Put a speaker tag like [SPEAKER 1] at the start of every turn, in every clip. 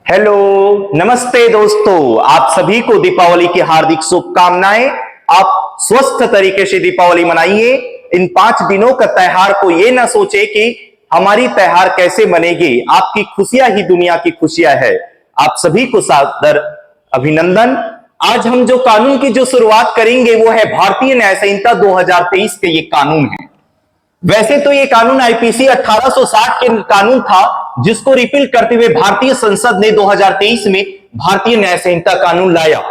[SPEAKER 1] Hello, नमस्ते दोस्तों। आप सभी को दीपावली की हार्दिक शुभकामनाएं। आप स्वस्थ तरीके से दीपावली मनाइए। इन 5 दिनों का त्योहार को ये ना सोचे कि हमारी त्योहार कैसे मनेगी। आपकी खुशियां ही दुनिया की खुशियां है। आप सभी को सादर अभिनंदन। आज हम जो कानून की जो शुरुआत करेंगे वो है भारतीय न्याय संहिता 2023 के ये कानून है। वैसे तो ये कानून आईपीसी 1860 के कानून था, जिसको रिपील करते हुए भारतीय संसद ने 2023 में भारतीय न्याय संहिता कानून लाया।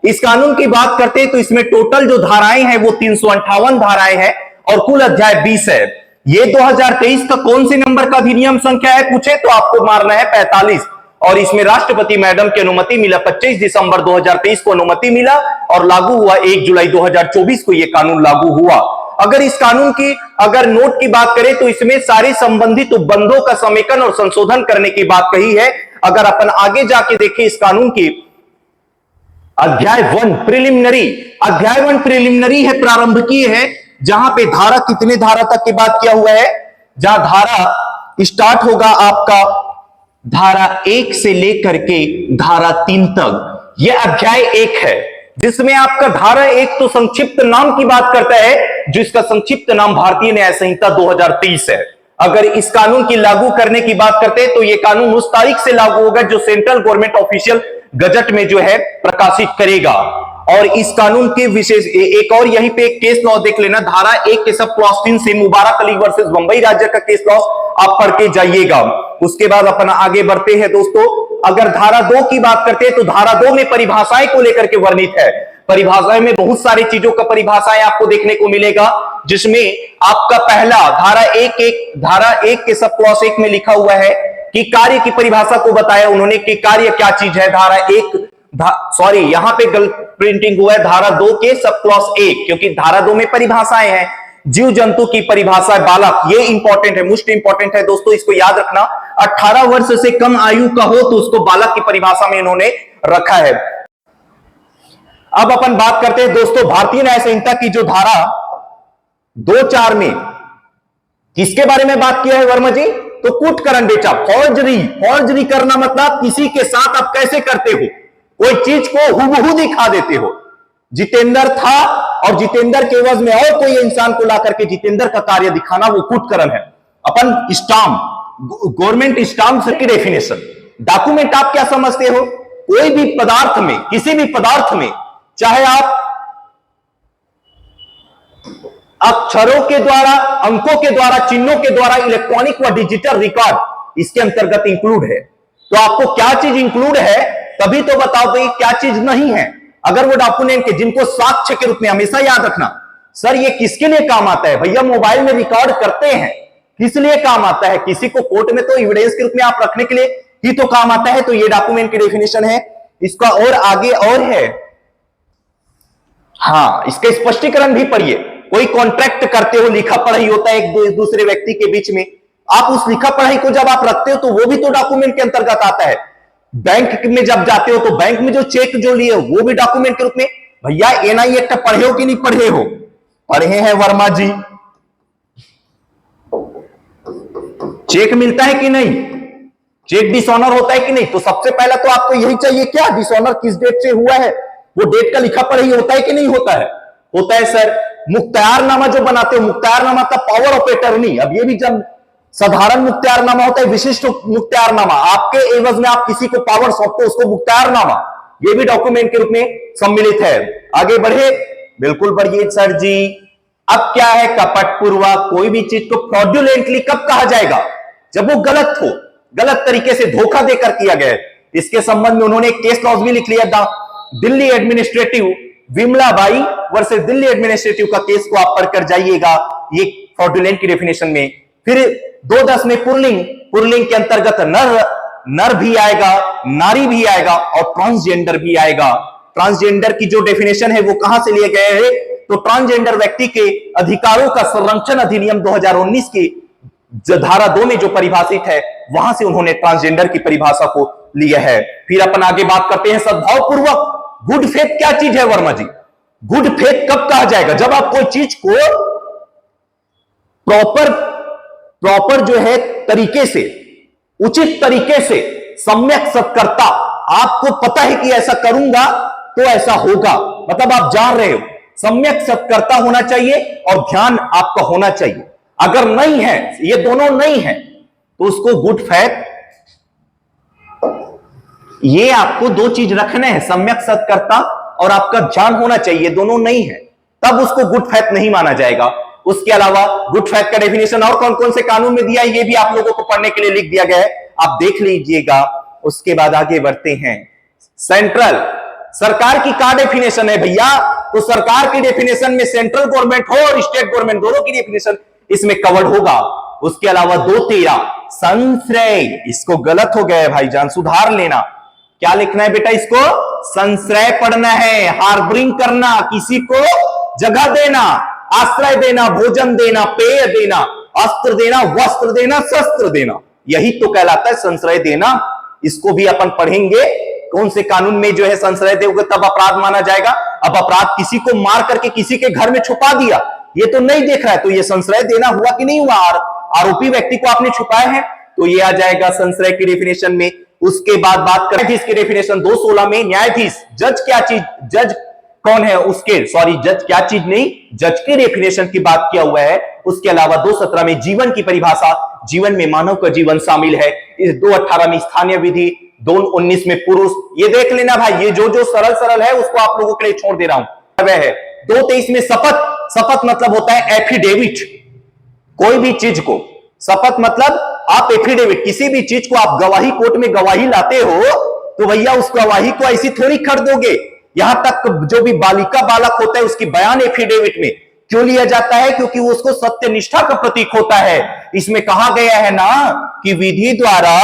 [SPEAKER 1] इस कानून की बात करते हैं तो इसमें टोटल जो धाराएं हैं वो 358 धाराएं हैं और कुल अध्याय 20 है। ये 2023 का कौन से नंबर का अधिनियम संख्या है पूछे तो आपको मारना है 45। और इसमें राष्ट्रपति मैडम की अनुमति मिला, 25 दिसंबर 2023 को अनुमति मिला और लागू हुआ 1 जुलाई 2024 को यह कानून लागू हुआ। अगर इस कानून की नोट की बात करें तो इसमें सारे संबंधित उपबंधों का समेकन और संशोधन करने की बात कही है। अगर अपन आगे जाके देखें इस कानून की अध्याय 1 प्रिलिमिनरी है, प्रारंभिकीय है, जहां पे धारा कितने धारा तक की बात किया हुआ है, जहां धारा स्टार्ट होगा आपका धारा 1 से लेकर के धारा 3 तक। यह अध्याय 1 है, जिसमें आपका धारा 1 तो संक्षिप्त नाम की बात करता है, जिसका संक्षिप्त नाम भारतीय न्याय संहिता 2023 है। अगर इस कानून की लागू करने की बात करते हैं तो यह कानून उस तारीख से लागू होगा जो सेंट्रल गवर्नमेंट ऑफिशियल गजट में जो है प्रकाशित करेगा। और इस कानून के विशेष एक और यहीं पे एक केस लॉ देख लेना, धारा 1 के सब क्लॉज 3 से मुबारक अली वर्सेस बंबई राज्य का केस लॉ आप पढ़ के जाइएगा। उसके बाद अपन आगे बढ़ते हैं दोस्तों। अगर धारा 2 की बात करते हैं तो धारा 2 में परिभाषाएं को लेकर के वर्णित है। परिभाषाएं में बहुत सारी चीजों का परिभाषाएं आपको देखने को मिलेगा, जिसमें आपका पहला धारा 1 के सब क्लॉज 1 में लिखा हुआ है कि कार्य की परिभाषा को बताया उन्होंने कि कार्य क्या चीज है। धारा 1 सॉरी यहां पे गलत प्रिंटिंग हुआ है, धारा 2 के सब क्लॉज 1, क्योंकि धारा 2 में परिभाषाएं हैं। जीव जंतु की परिभाषा है बालक, ये इंपॉर्टेंट है, मोस्ट इंपॉर्टेंट है दोस्तों, इसको याद रखना। 18 वर्ष से कम आयु का हो तो उसको बालक की परिभाषा में इन्होंने रखा है। अब अपन बात करते हैं दोस्तों भारतीय न्याय संहिता की जो धारा 2(4) में किसके बारे में बात किया है वर्मा जी? तो कुटकरण बेटा, फॉर्जरी करना मतलब किसी के साथ आप कैसे करते हो, कोई चीज को हुबहू दिखा देते हो। जितेंद्र था और जितेंद्र के एवज में और कोई इंसान को ला करके जितेंद्र का कार्य दिखाना, वो कुटकरण है। अपन स्टाम्प, गवर्नमेंट स्टाम्प की डेफिनेशन, डॉक्यूमेंट आप क्या समझते हो? कोई भी पदार्थ में, किसी भी पदार्थ में, चाहे आप अक्षरों के द्वारा, अंकों के द्वारा, चिन्हों के द्वारा, इलेक्ट्रॉनिक व डिजिटल रिकॉर्ड इसके अंतर्गत इंक्लूड है। तो आपको क्या चीज इंक्लूड है तभी तो बताओ भाई क्या चीज नहीं है। अगर वो डॉक्यूमेंट के जिनको साक्ष्य के रूप में, हमेशा याद रखना सर ये किसके लिए काम आता है भैया, मोबाइल में रिकॉर्ड करते हैं किस लिए काम आता है? किसी को कोर्ट में तो एविडेंस के रूप में आप रखने के लिए ही तो काम आता है। तो ये डॉक्यूमेंट की डेफिनेशन है। इसका और आगे और है, हाँ इसका स्पष्टीकरण भी पढ़िए। कोई कॉन्ट्रैक्ट करते हो, लिखा पढ़ाई होता है एक दूसरे व्यक्ति के बीच में, आप उस लिखा पढ़ाई को जब आप रखते हो तो वो भी तो डॉक्यूमेंट के अंतर्गत आता है। बैंक में जब जाते हो तो बैंक में जो चेक जो लिए वो भी डॉक्यूमेंट के रूप में। भैया एनआई एक्ट पढ़े हो कि नहीं पढ़े हो? पढ़े हैं वर्मा जी। चेक मिलता है कि नहीं? चेक डिसऑनर होता है कि नहीं? तो सबसे पहला तो आपको यही चाहिए, क्या डिसऑनर किस डेट से हुआ है, वो डेट का लिखा पढ़ाई होता है कि नहीं होता है? होता है सर। मुख्तारनामा जो बनाते हो, मुख्तारनामा का पावर ऑफ अटर्नी, अब ये भी जब साधारण मुख्तारनामा होता है, विशिष्ट मुख्तारनामा, आपके एवज में आप किसी को पावर सौंपते हो उसको मुख्तारनामा, ये भी डॉक्यूमेंट के रूप में सम्मिलित है। आगे बढ़े, बिल्कुल बढ़िए सर जी। अब क्या है, कपटपूर्वक कोई भी चीज को फ्रॉडुलेंटली कब कहा जाएगा? जब वो गलत हो, गलत तरीके से धोखा देकर किया गया है। इसके संबंध में उन्होंने एक केस लॉज भी लिख लिया, Delhi administrative, Vimla Bai versus Delhi administrative का केस को आप पढ़कर जाइएगा, ये फ्रॉडुलेंट की डेफिनेशन में। फिर 2(10) में पुरलिंग के अंतर्गत नर भी आएगा, नारी भी आएगा और ट्रांसजेंडर भी आएगा। ट्रांसजेंडर की जो डेफिनेशन है वो कहां से लिए गए हैं? तो ट्रांसजेंडर व्यक्ति के अधिकारों का संरक्षण अधिनियम 2019 की धारा 2 में जो परिभाषित है वहां से उन्होंने ट्रांसजेंडर की परिभाषा को लिया है। फिर अपन आगे बात करते हैं सद्भावपूर्वक। गुड फेथ क्या चीज है वर्मा जी? गुड फेथ कब कहा जाएगा? जब आप कोई चीज को प्रॉपर जो है तरीके से, उचित तरीके से, सम्यक सत्कर्ता, आपको पता है कि ऐसा करूंगा तो ऐसा होगा, मतलब आप जान रहे हो, सम्यक सत्कर्ता होना चाहिए और ध्यान आपका होना चाहिए। अगर नहीं है, ये दोनों नहीं है, तो उसको गुड फैथ, ये आपको दो चीज रखने हैं, सम्यक सत्कर्ता और आपका ध्यान होना चाहिए, दोनों नहीं है, तब उसको गुड फैथ नहीं माना जाएगा। उसके अलावा गुड फैथ का डेफिनेशन और कौन कौन से कानून में दिया है, ये भी आप लोगों को पढ़ने के लिए लिख दिया गया है, आप देख लीजिएगा। उसके बाद आगे बढ़ते हैं। सेंट्रल, सरकार की क्या डेफिनेशन है भैया, तो सरकार की डेफिनेशन में सेंट्रल गवर्नमेंट हो और स्टेट गवर्नमेंट दोनों की डेफिनेशन इसमें कवर्ड होगा। उसके अलावा 213 संश्रय, इसको गलत हो गया है भाईजान, सुधार लेना। क्या लिखना है बेटा, इसको संश्रय पढ़ना है, हार्बरिंग करना, किसी को जगह देना, आश्रय देना, भोजन देना, पेय देना, अस्त्र देना, वस्त्र देना, शस्त्र देना, यही तो कहलाता है संश्रय देना। इसको भी अपन पढ़ेंगे, कौन से कानून में जो है संश्रय दोगे तब अपराध माना जाएगा। अब अपराध किसी को मार करके किसी के घर में छुपा दिया, ये तो नहीं देख रहा है, तो ये संश्रय देना हुआ कि नहीं हुआ, आरोपी व्यक्ति को आपने छुपाया है, तो ये आ जाएगा संश्रय की डेफिनेशन में। उसके बाद बात करें इसकी डेफिनेशन 216 में, न्यायाधीश, जज क्या चीज, जज कौन है उसके, सॉरी जज क्या चीज नहीं, जज की डेफिनेशन की बात किया हुआ है। उसके अलावा 217 में जीवन की परिभाषा, जीवन में मानव का जीवन शामिल है। इस 218 में स्थानीय विधि, 219 में पुरुष, ये देख लेना भाई, ये जो जो सरल सरल है उसको आप लोगों के लिए छोड़ दे रहा हूं। वह है 223 में शपथ, शपथ मतलब होता है एफिडेविट, कोई भी चीज को, शपथ मतलब आप एफिडेविट, किसी भी चीज को आप गवाही, कोर्ट में गवाही लाते हो तो भैया उस गवाही को ऐसी थोड़ी कर दोगे। यहां तक जो भी बालिका बालक होता है उसकी बयान एफिडेविट में क्यों लिया जाता है, क्योंकि वो उसको सत्यनिष्ठा का प्रतीक होता है। इसमें कहा गया है ना कि विधि द्वारा,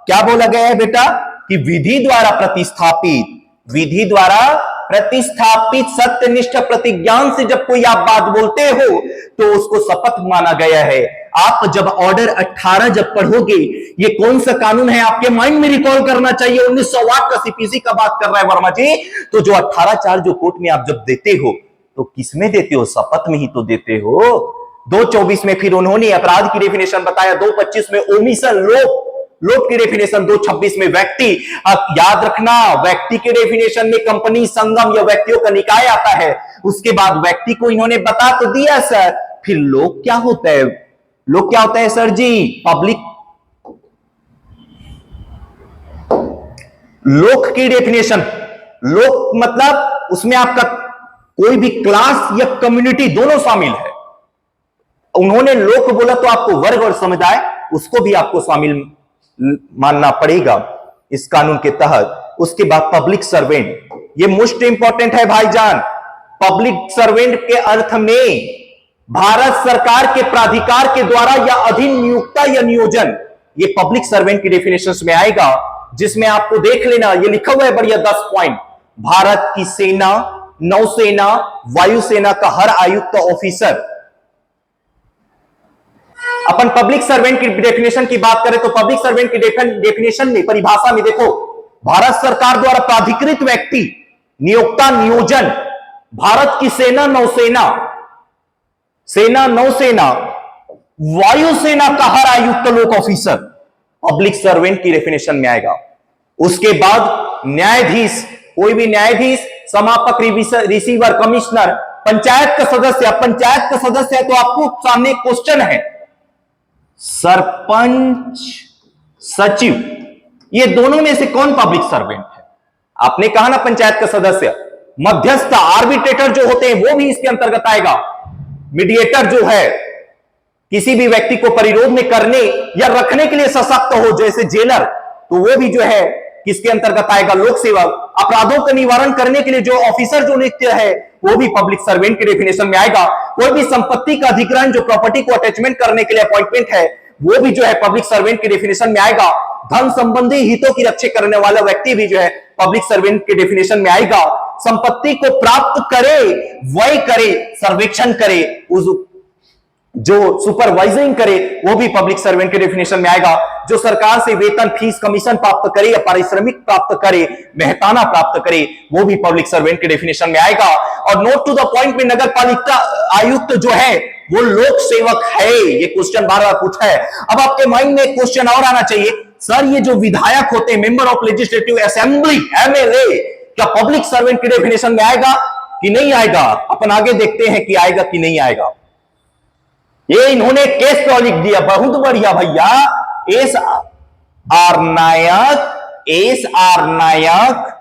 [SPEAKER 1] क्या बोला गया है बेटा, कि विधि द्वारा प्रतिस्थापित, विधि द्वारा प्रतिस्थापित सत्यनिष्ठ प्रतिज्ञान से जब कोई आप बात बोलते हो तो उसको शपथ माना गया है। आप जब ऑर्डर 18 जब पढ़ोगे, ये कौन सा कानून है आपके माइंड में रिकॉल करना चाहिए, 1908 का सीपीसी का बात कर रहा है वर्मा जी। तो जो 18(4) जो कोर्ट में आप जब देते हो तो किसमें देते हो, शपथ में ही तो देते हो। 224 में फिर उन्होंने अपराध की डेफिनेशन बताया, 225 में ओमिशन, लोप, लोप की डेफिनेशन, 226 में व्यक्ति, अब याद रखना व्यक्ति के डेफिनेशन में कंपनी, संगम या व्यक्तियों का निकाय आता है। उसके बाद व्यक्ति को इन्होंने बता तो दिया सर, फिर लोक क्या होता है, लोक क्या होता है सर जी, पब्लिक, लोक की डेफिनेशन, लोक मतलब उसमें आपका कोई भी क्लास या कम्युनिटी दोनों शामिल है। उन्होंने लोक बोला तो आपको वर्ग और समुदाय, उसको भी आपको शामिल मानना पड़ेगा इस कानून के तहत। उसके बाद पब्लिक सर्वेंट, ये मोस्ट इंपॉर्टेंट है भाईजान। पब्लिक सर्वेंट के अर्थ में भारत सरकार के प्राधिकार के द्वारा या अधीन नियुक्ता या नियोजन, ये पब्लिक सर्वेंट की डेफिनेशन में आएगा, जिसमें आपको देख लेना ये लिखा हुआ है बढ़िया 10 पॉइंट। भारत की सेना, नौसेना, वायुसेना का हर आयुक्त ऑफिसर, अपन पब्लिक सर्वेंट की डेफिनेशन की बात करें तो पब्लिक सर्वेंट की डेफिनेशन में, परिभाषा में देखो, भारत सरकार द्वारा प्राधिकृत व्यक्ति, नियोक्ता, नियोजन, भारत की सेना, नौसेना, सेना, नौसेना, वायुसेना का हर आयुक्त लोक ऑफिसर पब्लिक सर्वेंट की डेफिनेशन में आएगा। उसके बाद न्यायाधीश, कोई भी न्यायाधीश, समापक, रिसीवर, कमिश्नर, पंचायत का सदस्य, पंचायत का सदस्य है तो आपको सामने क्वेश्चन है, सरपंच, सचिव, ये दोनों में से कौन पब्लिक सर्वेंट है। आपने कहा ना पंचायत का सदस्य, मध्यस्थ, आर्बिट्रेटर जो होते हैं वो भी इसके अंतर्गत आएगा। मीडिएटर जो है, किसी भी व्यक्ति को परिरोध में करने या रखने के लिए सशक्त हो, जैसे जेलर, तो वो भी जो है किसके अंतर्गत आएगा, लोक सेवक। अपराधों का निवारण करने के लिए जो ऑफिसर जो नियुक्त है वो भी पब्लिक सर्वेंट की डेफिनेशन में आएगा। कोई भी संपत्ति का अधिग्रहण, जो प्रॉपर्टी को अटैचमेंट करने के लिए अपॉइंटमेंट है, वो भी जो है पब्लिक सर्वेंट की डेफिनेशन में आएगा। धन संबंधी हितों की रक्षा करने वाला व्यक्ति भी जो है पब्लिक सर्वेंट के डेफिनेशन में आएगा। संपत्ति को प्राप्त करे, व्यय करे, सर्वेक्षण करे, उस जो सुपरवाइजिंग करे वो भी पब्लिक सर्वेंट के डेफिनेशन में आएगा। जो सरकार से वेतन, फीस, कमीशन प्राप्त करे या पारिश्रमिक प्राप्त करे, मेहताना प्राप्त करे, वो भी पब्लिक सर्वेंट के डेफिनेशन में आएगा। और नोट टू द पॉइंट में नगर पालिका आयुक्त जो है वो लोक सेवक है, ये क्वेश्चन बार बार पूछा है। अब आपके माइंड में एक क्वेश्चन और आना चाहिए, सर ये जो विधायक होते हैं, member of legislative assembly, MLA, क्या पब्लिक सर्वेंट की डेफिनेशन में आएगा कि नहीं आएगा? अपन आगे देखते हैं कि आएगा कि नहीं आएगा। ये इन्होंने केस लॉ लिख दिया, बहुत बढ़िया भैया। एस आर नायक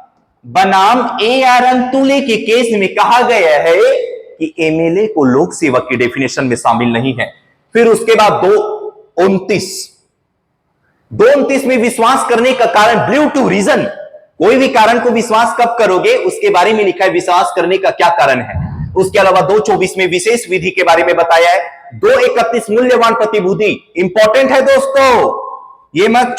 [SPEAKER 1] बनाम ए आर अंतुले के केस में कहा गया है कि एमएलए को लोक सेवक की डेफिनेशन में शामिल नहीं है। फिर उसके बाद 229 में विश्वास करने का कारण, ड्यू टू रीजन, कोई भी कारण को विश्वास कब करोगे उसके बारे में लिखा है, विश्वास करने का क्या कारण है। उसके अलावा 224 में विशेष विधि के बारे में बताया है। 231 मूल्यवान प्रतिभूति, इंपॉर्टेंट है दोस्तों, ये मत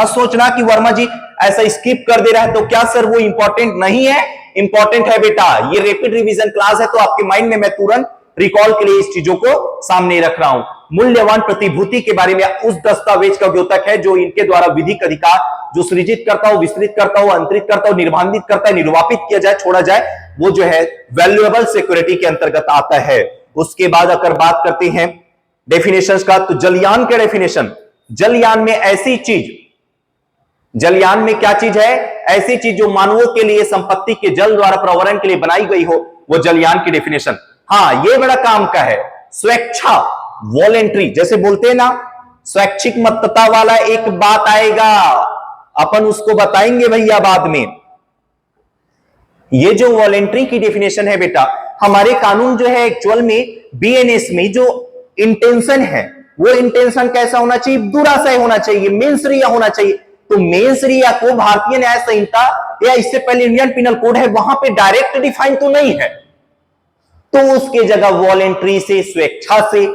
[SPEAKER 1] सोचना कि वर्मा जी ऐसा स्किप कर दे रहा है तो क्या सर वो इंपॉर्टेंट नहीं है, इंपॉर्टेंट है बेटा। ये रैपिड रिवीजन क्लास है तो आपके माइंड में मैं तुरंत रिकॉल के लिए इस चीजों को सामने रख रहा हूं। मूल्यवान प्रतिभूति के बारे में उस दस्तावेज का द्योतक है जो इनके द्वारा विधिक अधिकार जो सृजित करता हो, विस्तृत करता हो, अंतरित करता हो, निर्बाधित करता है, निर्वापित किया जाए, छोड़ा जाए, वो जो है वैल्यूएबल सिक्योरिटी के अंतर्गत आता है। उसके बाद अगर बात करते हैं डेफिनेशंस का, तो जलयान के डेफिनेशन, जलयान में ऐसी चीज, जलयान में क्या चीज है? ऐसी चीज जो मानवों के लिए संपत्ति के जल द्वारा प्रवरण के लिए बनाई गई हो, वो जलयान की डेफिनेशन। हाँ, ये बड़ा काम का है। स्वेच्छा, वॉलेंट्री, जैसे बोलते हैं ना स्वैच्छिक मतता वाला एक बात आएगा, अपन उसको बताएंगे भैया बाद में। ये जो वॉलेंट्री की डेफिनेशन है बेटा, हमारे कानून जो है एक्चुअल में बीएनएस में जो इंटेंशन है, वो इंटेंशन कैसा होना चाहिए? दुराशय होना चाहिए, मेंसरिया होना चाहिए। तो मेंसरिया को भारतीय न्याय संहिता या इससे पहले इंडियन पिनल कोड है, वहां पे डायरेक्ट डिफाइन तो नहीं है, तो उसके जगह वॉलेंट्री से, स्वेच्छा से,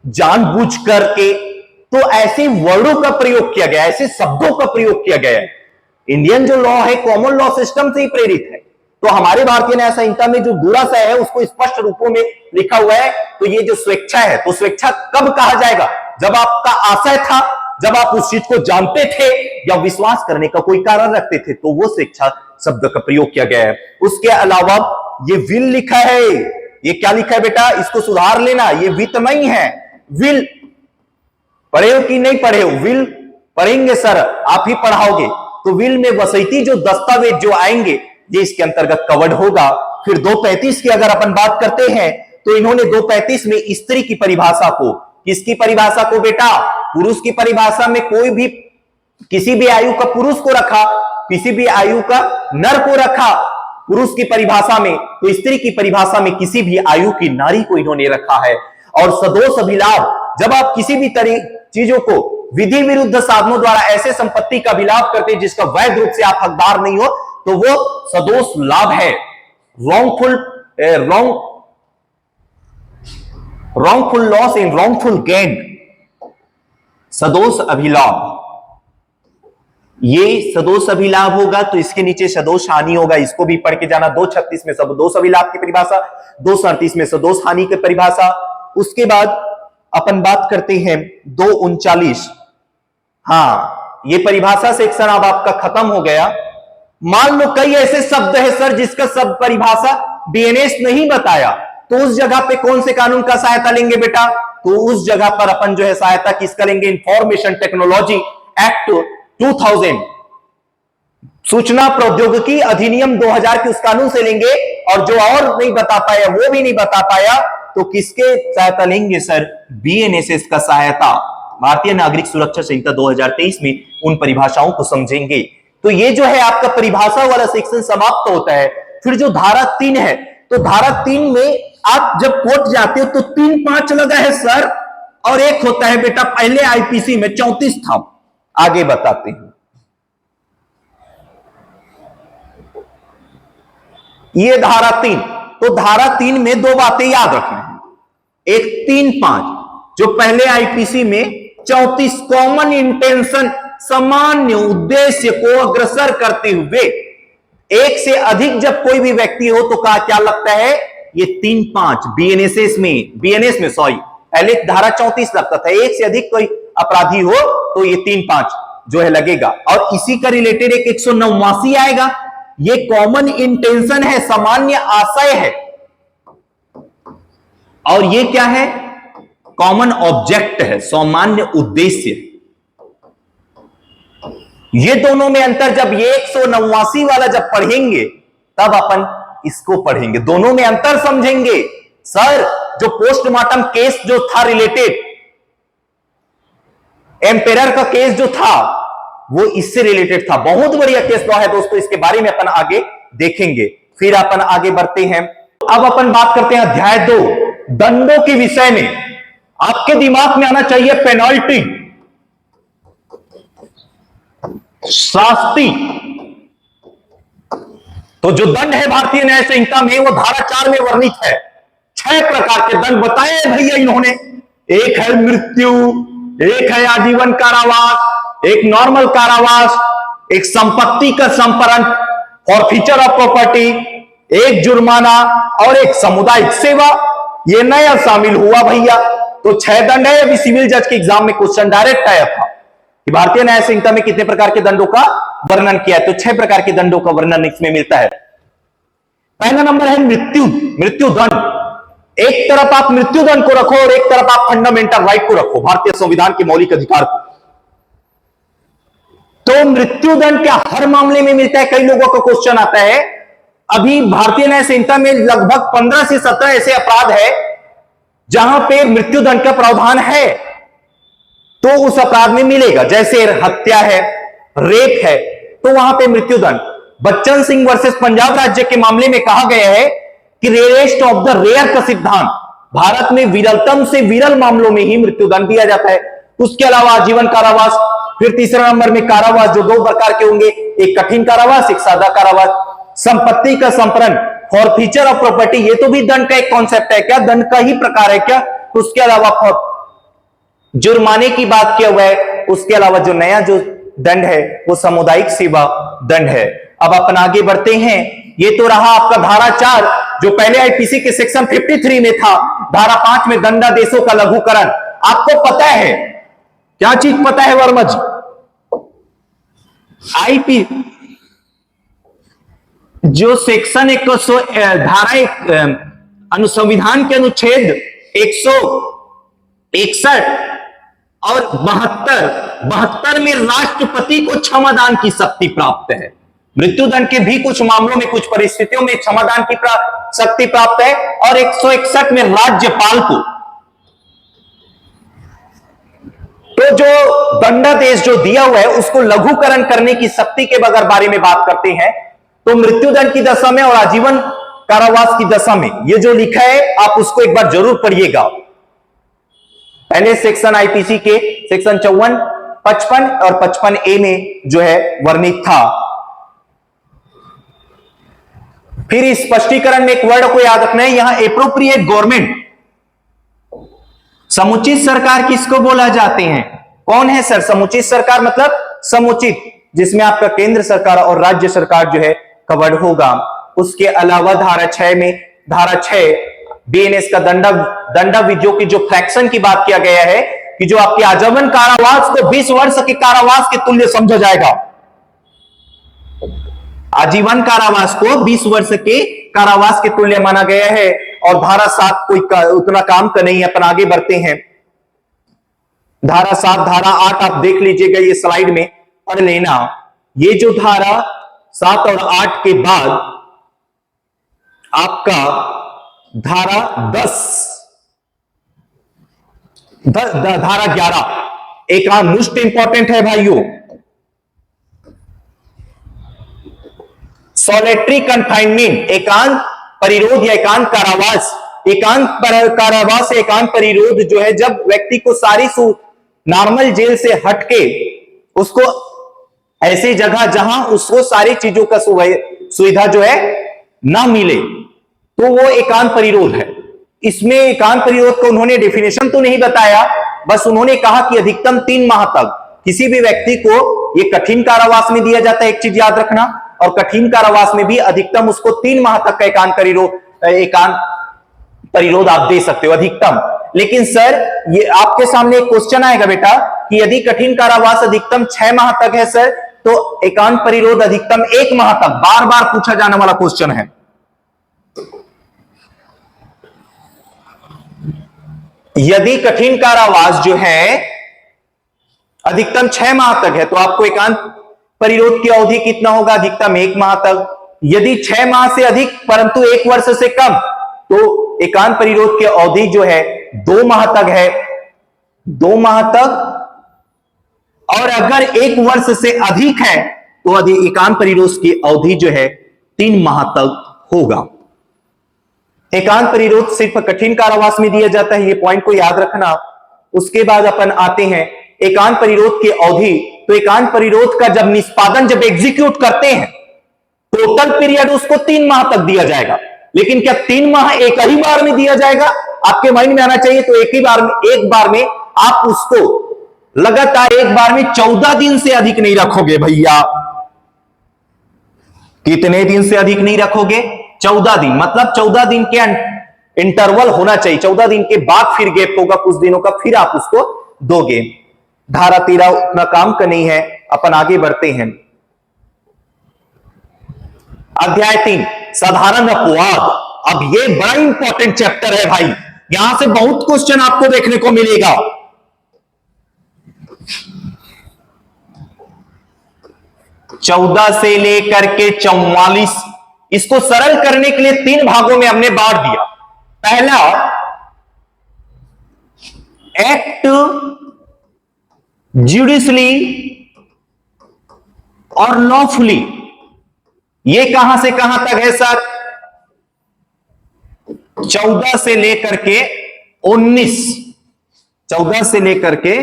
[SPEAKER 1] जानबूझ करके, तो ऐसे वर्डों का प्रयोग किया गया, ऐसे शब्दों का प्रयोग किया गया है। इंडियन जो लॉ है कॉमन लॉ सिस्टम से ही प्रेरित है, तो हमारे भारतीय न्याय संहिता में जो दुराशय है उसको स्पष्ट रूपों में लिखा हुआ है। तो ये जो स्वेच्छा है, तो स्वेच्छा कब कहा जाएगा? जब आपका आशय था, जब आप उस चीज को जानते थे या विश्वास करने का कोई कारण रखते थे, तो वो स्वेच्छा शब्द का प्रयोग किया गया है। उसके अलावा ये विल लिखा है, ये क्या लिखा है बेटा? इसको सुधार लेना, ये वित नहीं है, विल। पढ़े हो कि नहीं पढ़े हो? विल पढ़ेंगे सर, आप ही पढ़ाओगे। तो विल में वसीयती जो दस्तावेज जो आएंगे, ये इसके अंतर्गत कवर्ड होगा। फिर 235 की अगर अपन बात करते हैं, तो इन्होंने 235 में स्त्री की परिभाषा को, किसकी परिभाषा को बेटा? पुरुष की परिभाषा में कोई भी किसी भी आयु का पुरुष को रखा, किसी भी आयु का नर को रखा पुरुष की परिभाषा में, तो स्त्री की परिभाषा में किसी भी आयु की नारी को इन्होंने रखा है। और सदोष अभिलाभ, जब आप किसी भी तरह चीजों को विधि विरुद्ध साधनों द्वारा ऐसे संपत्ति का विलाप करते हैं जिसका वैध रूप से आप हकदार नहीं हो, तो वो सदोष लाभ है। wrongful loss in wrongful gain, सदोष अभिलाभ। ये सदोष अभिलाभ होगा तो इसके नीचे सदोष हानि होगा, इसको भी पढ़ के जाना। 236 में सदोष अभिलाभ की परिभाषा, 238 में सदोष हानि की परिभाषा। उसके बाद अपन बात करते हैं 239। हाँ, ये परिभाषा सेक्शन अब आपका खत्म हो गया। मान लो कई ऐसे शब्द है सर जिसका शब्द परिभाषा बीएनएस नहीं बताया, तो उस जगह पे कौन से कानून का सहायता लेंगे बेटा? तो उस जगह पर अपन जो है सहायता किसका लेंगे? इंफॉर्मेशन टेक्नोलॉजी एक्ट 2000, सूचना प्रौद्योगिकी अधिनियम 2000 के उस कानून से लेंगे। और जो और नहीं बता पाया, वो भी नहीं बता पाया, तो किसके सहायता लेंगे सर? बीएनएसएस का सहायता, भारतीय नागरिक सुरक्षा संहिता 2023 में उन परिभाषाओं को समझेंगे। तो ये जो है आपका परिभाषा वाला सेक्शन समाप्त होता है। फिर जो धारा 3 है, तो धारा 3 में आप जब कोर्ट जाते हो तो 3-5 लगा है सर, और एक होता है बेटा पहले आईपीसी में 34 था। आगे बताते हैं। ये धारा 3, तो धारा 3 में 2 बातें याद रखना है। एक 3-5 जो पहले आईपीसी में 34 कॉमन इंटेंशन, सामान्य उद्देश्य को अग्रसर करते हुए एक से अधिक जब कोई भी व्यक्ति हो तो क्या लगता है? ये 3-5 बीएनएस में सॉरी, पहले धारा 34 लगता था, एक से अधिक कोई अपराधी हो तो ये 3-5 जो है लगेगा। और इसी का रिलेटेड एक 189 आएगा, ये कॉमन इंटेंशन है, सामान्य आशय है। और ये क्या है? कॉमन ऑब्जेक्ट है, सामान्य उद्देश्य। ये दोनों में अंतर जब ये 189 वाला जब पढ़ेंगे तब अपन इसको पढ़ेंगे, दोनों में अंतर समझेंगे। सर जो पोस्टमार्टम केस जो था रिलेटेड, एम्पेरर का केस जो था वो इससे रिलेटेड था, बहुत बढ़िया केस लॉ है दोस्तों, इसके बारे में अपन आगे देखेंगे। फिर अपन आगे बढ़ते हैं। अब अपन बात करते हैं अध्याय 2 दंडों के विषय में। आपके दिमाग में आना चाहिए पेनल्टी, शास्ति। तो जो दंड है भारतीय न्याय संहिता में वो धारा 4 में वर्णित है। 6 प्रकार के दंड बताए भैया इन्होंने। एक है मृत्यु, एक है आजीवन कारावास, एक नॉर्मल कारावास, एक संपत्ति का संपरण, फॉरफीचर ऑफ प्रॉपर्टी, एक जुर्माना और एक सामुदायिक सेवा। ये नया शामिल हुआ भैया। तो 6 दंड है। अभी सिविल जज के एग्जाम में क्वेश्चन डायरेक्ट आया था कि भारतीय न्याय संहिता में कितने प्रकार के दंडों का वर्णन किया है, तो 6 प्रकार के दंडों का वर्णन इसमें मिलता है। पहला नंबर है मृत्यु दंड। एक तरफ आप मृत्यु दंड को रखो और एक तरफ आप फंडामेंटल राइट को रखो, भारतीय संविधान के मौलिक अधिकार को। तो मृत्यु दंड क्या हर मामले में मिलता है? कई लोगों का क्वेश्चन आता है। अभी भारतीय न्याय संहिता में लगभग 15 से 17 ऐसे अपराध है जहां पे मृत्यु दंड का प्रावधान है, तो उस अपराध में मिलेगा। जैसे हत्या है, रेप है, तो वहां पे मृत्यु दंड। बच्चन सिंह वर्सेस पंजाब राज्य के मामले में कहा गया है कि रेयरेस्ट ऑफ द रेयर का सिद्धांत, भारत में विरलतम से विरल मामलों में ही मृत्यु दंड दिया जाता है। उसके अलावा आजीवन कारावास। फिर तीसरा नंबर में कारावास, जो 2 प्रकार के होंगे, एक कठिन कारावास, एक सादा कारावास। संपत्ति का संपरण, फॉरफीचर ऑफ प्रॉपर्टी, ये तो भी दंड का एक कॉन्सेप्ट है क्या, दंड का ही प्रकार है क्या। उसके अलावा जुर्माने की बात किया हुआ है। उसके अलावा जो नया जो दंड है वो सामुदायिक सेवा दंड है। अब अपन आगे बढ़ते हैं। ये तो रहा आपका धारा 4 जो पहले आईपीसी के सेक्शन 53 में था। धारा 5 में दंडादेशों का लघुकरण। आपको पता है क्या चीज पता है वर्मा जी? आईपी जो सेक्शन धारा अनुसंविधान के अनुच्छेद 161 और 72 में राष्ट्रपति को क्षमादान की शक्ति प्राप्त है। मृत्युदंड के भी कुछ मामलों में, कुछ परिस्थितियों में क्षमादान की शक्ति प्राप्त है। और 161 में राज्यपाल को। तो जो दंडादेश जो दिया हुआ है उसको लघुकरण करने की शक्ति के अगर बारे में बात करते हैं तो मृत्युदंड की दशा में और आजीवन कारावास की दशा में ये जो लिखा है आप उसको एक बार जरूर पढ़िएगा। पहले सेक्शन आईपीसी के सेक्शन 54, 55 और 55A में जो है वर्णित था। फिर स्पष्टीकरण में एक वर्ड को याद रखना है, यहां एप्रोप्रिएट गवर्नमेंट, समुचित सरकार किसको बोला जाते हैं? कौन है सर समुचित सरकार? मतलब समुचित जिसमें आपका केंद्र सरकार और राज्य सरकार जो है कवर्ड होगा। उसके अलावा धारा 6 में, धारा 6 बीएनएस का दंडा विधियों की जो फ्रैक्शन की बात किया गया है कि जो आपके आजीवन कारावास को 20 वर्ष के कारावास के तुल्य समझा जाएगा। आजीवन कारावास को 20 वर्ष के कारावास के तुल्य माना गया है। और धारा 7 कोई उतना काम का नहीं है। अपन आगे बढ़ते हैं। धारा 7, धारा 8 आप देख लीजिएगा, ये स्लाइड में पढ़ लेना। ये जो धारा 7 और 8 के बाद आपका धारा 10, धारा 11 एक मोस्ट इंपॉर्टेंट है भाइयों। सॉलिटरी कंफाइनमेंट, एकांत परिरोध या एकांत कारावास। एकांत कारावास, एकांत परिरोध जो है जब व्यक्ति को सारी नॉर्मल जेल से हटके उसको ऐसी जगह जहां उसको सारी चीजों का सुविधा जो है ना मिले, तो वो एकांत परिरोध है। इसमें एकांत परिरोध को उन्होंने डेफिनेशन तो नहीं बताया, बस उन्होंने कहा कि अधिकतम 3 माह तक किसी भी व्यक्ति को ये कठिन कारावास में दिया जाता है। एक चीज याद रखना, और कठिन कारावास में भी अधिकतम उसको 3 माह तक का एकांत परिरोध आप दे सकते हो अधिकतम। लेकिन सर ये आपके सामने एक क्वेश्चन आएगा बेटा कि यदि कठिन कारावास अधिकतम 6 माह तक है सर, तो एकांत परिरोध अधिकतम 1 माह तक, बार बार पूछा जाने वाला क्वेश्चन है। यदि कठिन कारावास जो है अधिकतम 6 माह तक है तो आपको एकांत परिरोध की अवधि कितना होगा, अधिकतम 1 माह तक। यदि 6 माह से अधिक परंतु 1 वर्ष से कम तो एकांत परिरोध की अवधि जो है 2 माह तक है, 2 माह तक। और अगर 1 वर्ष से अधिक है तो एकांत परिरोध की अवधि जो है 3 माह तक होगा। एकांत परिरोध सिर्फ कठिन कारावास में दिया जाता है, ये पॉइंट को याद रखना। उसके बाद अपन आते हैं एकांत परिरोध की अवधि। तो एकांत परिरोध का जब निष्पादन जब एग्जीक्यूट करते हैं टोटल पीरियड उसको 3 माह तक दिया जाएगा। लेकिन क्या 3 माह एक ही बार में दिया जाएगा, आपके माइंड में आना चाहिए। तो एक बार में आप उसको लगातार एक बार में 14 दिन से अधिक नहीं रखोगे भैया। कितने दिन से अधिक नहीं रखोगे? 14 दिन। मतलब 14 दिन के इंटरवल होना चाहिए, 14 दिन के बाद फिर गैप होगा कुछ दिनों का, फिर आप उसको दोगे। धारा 13 उतना काम का नहीं है, अपन आगे बढ़ते हैं। अध्याय 3 साधारण अपवाद। अब ये बड़ा इंपॉर्टेंट चैप्टर है भाई, यहां से बहुत क्वेश्चन आपको देखने को मिलेगा। चौदह से लेकर के 44, इसको सरल करने के लिए 3 भागों में हमने बांट दिया। पहला, एक्ट ज्यूडिशली और लॉफुली, ये कहां से कहां तक है सर? 14 से लेकर के 19, 14 से लेकर के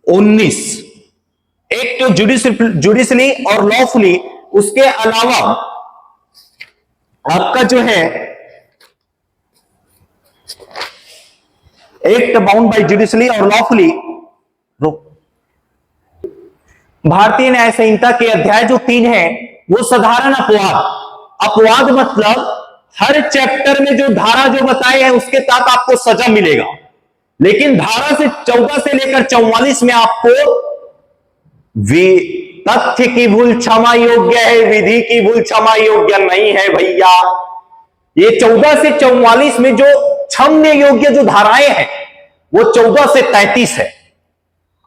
[SPEAKER 1] 19 एक्ट जुडिशली और लॉफुली। उसके अलावा आपका जो है एक्ट बाउंड बाय जुडिशली और लॉफुली, भारतीय न्याय संहिता के अध्याय जो 3 है वो साधारण अपवाद। अपवाद मतलब हर चैप्टर में जो धारा जो बताए हैं उसके तहत आपको सजा मिलेगा, लेकिन धारा से 14 से लेकर 44 में आपको तथ्य की भूल क्षमा योग्य है, विधि की भूल क्षमा योग्य नहीं है भैया। ये 14 से 44 में जो क्षम्य योग्य जो धाराएं हैं वो 14 से 33 है,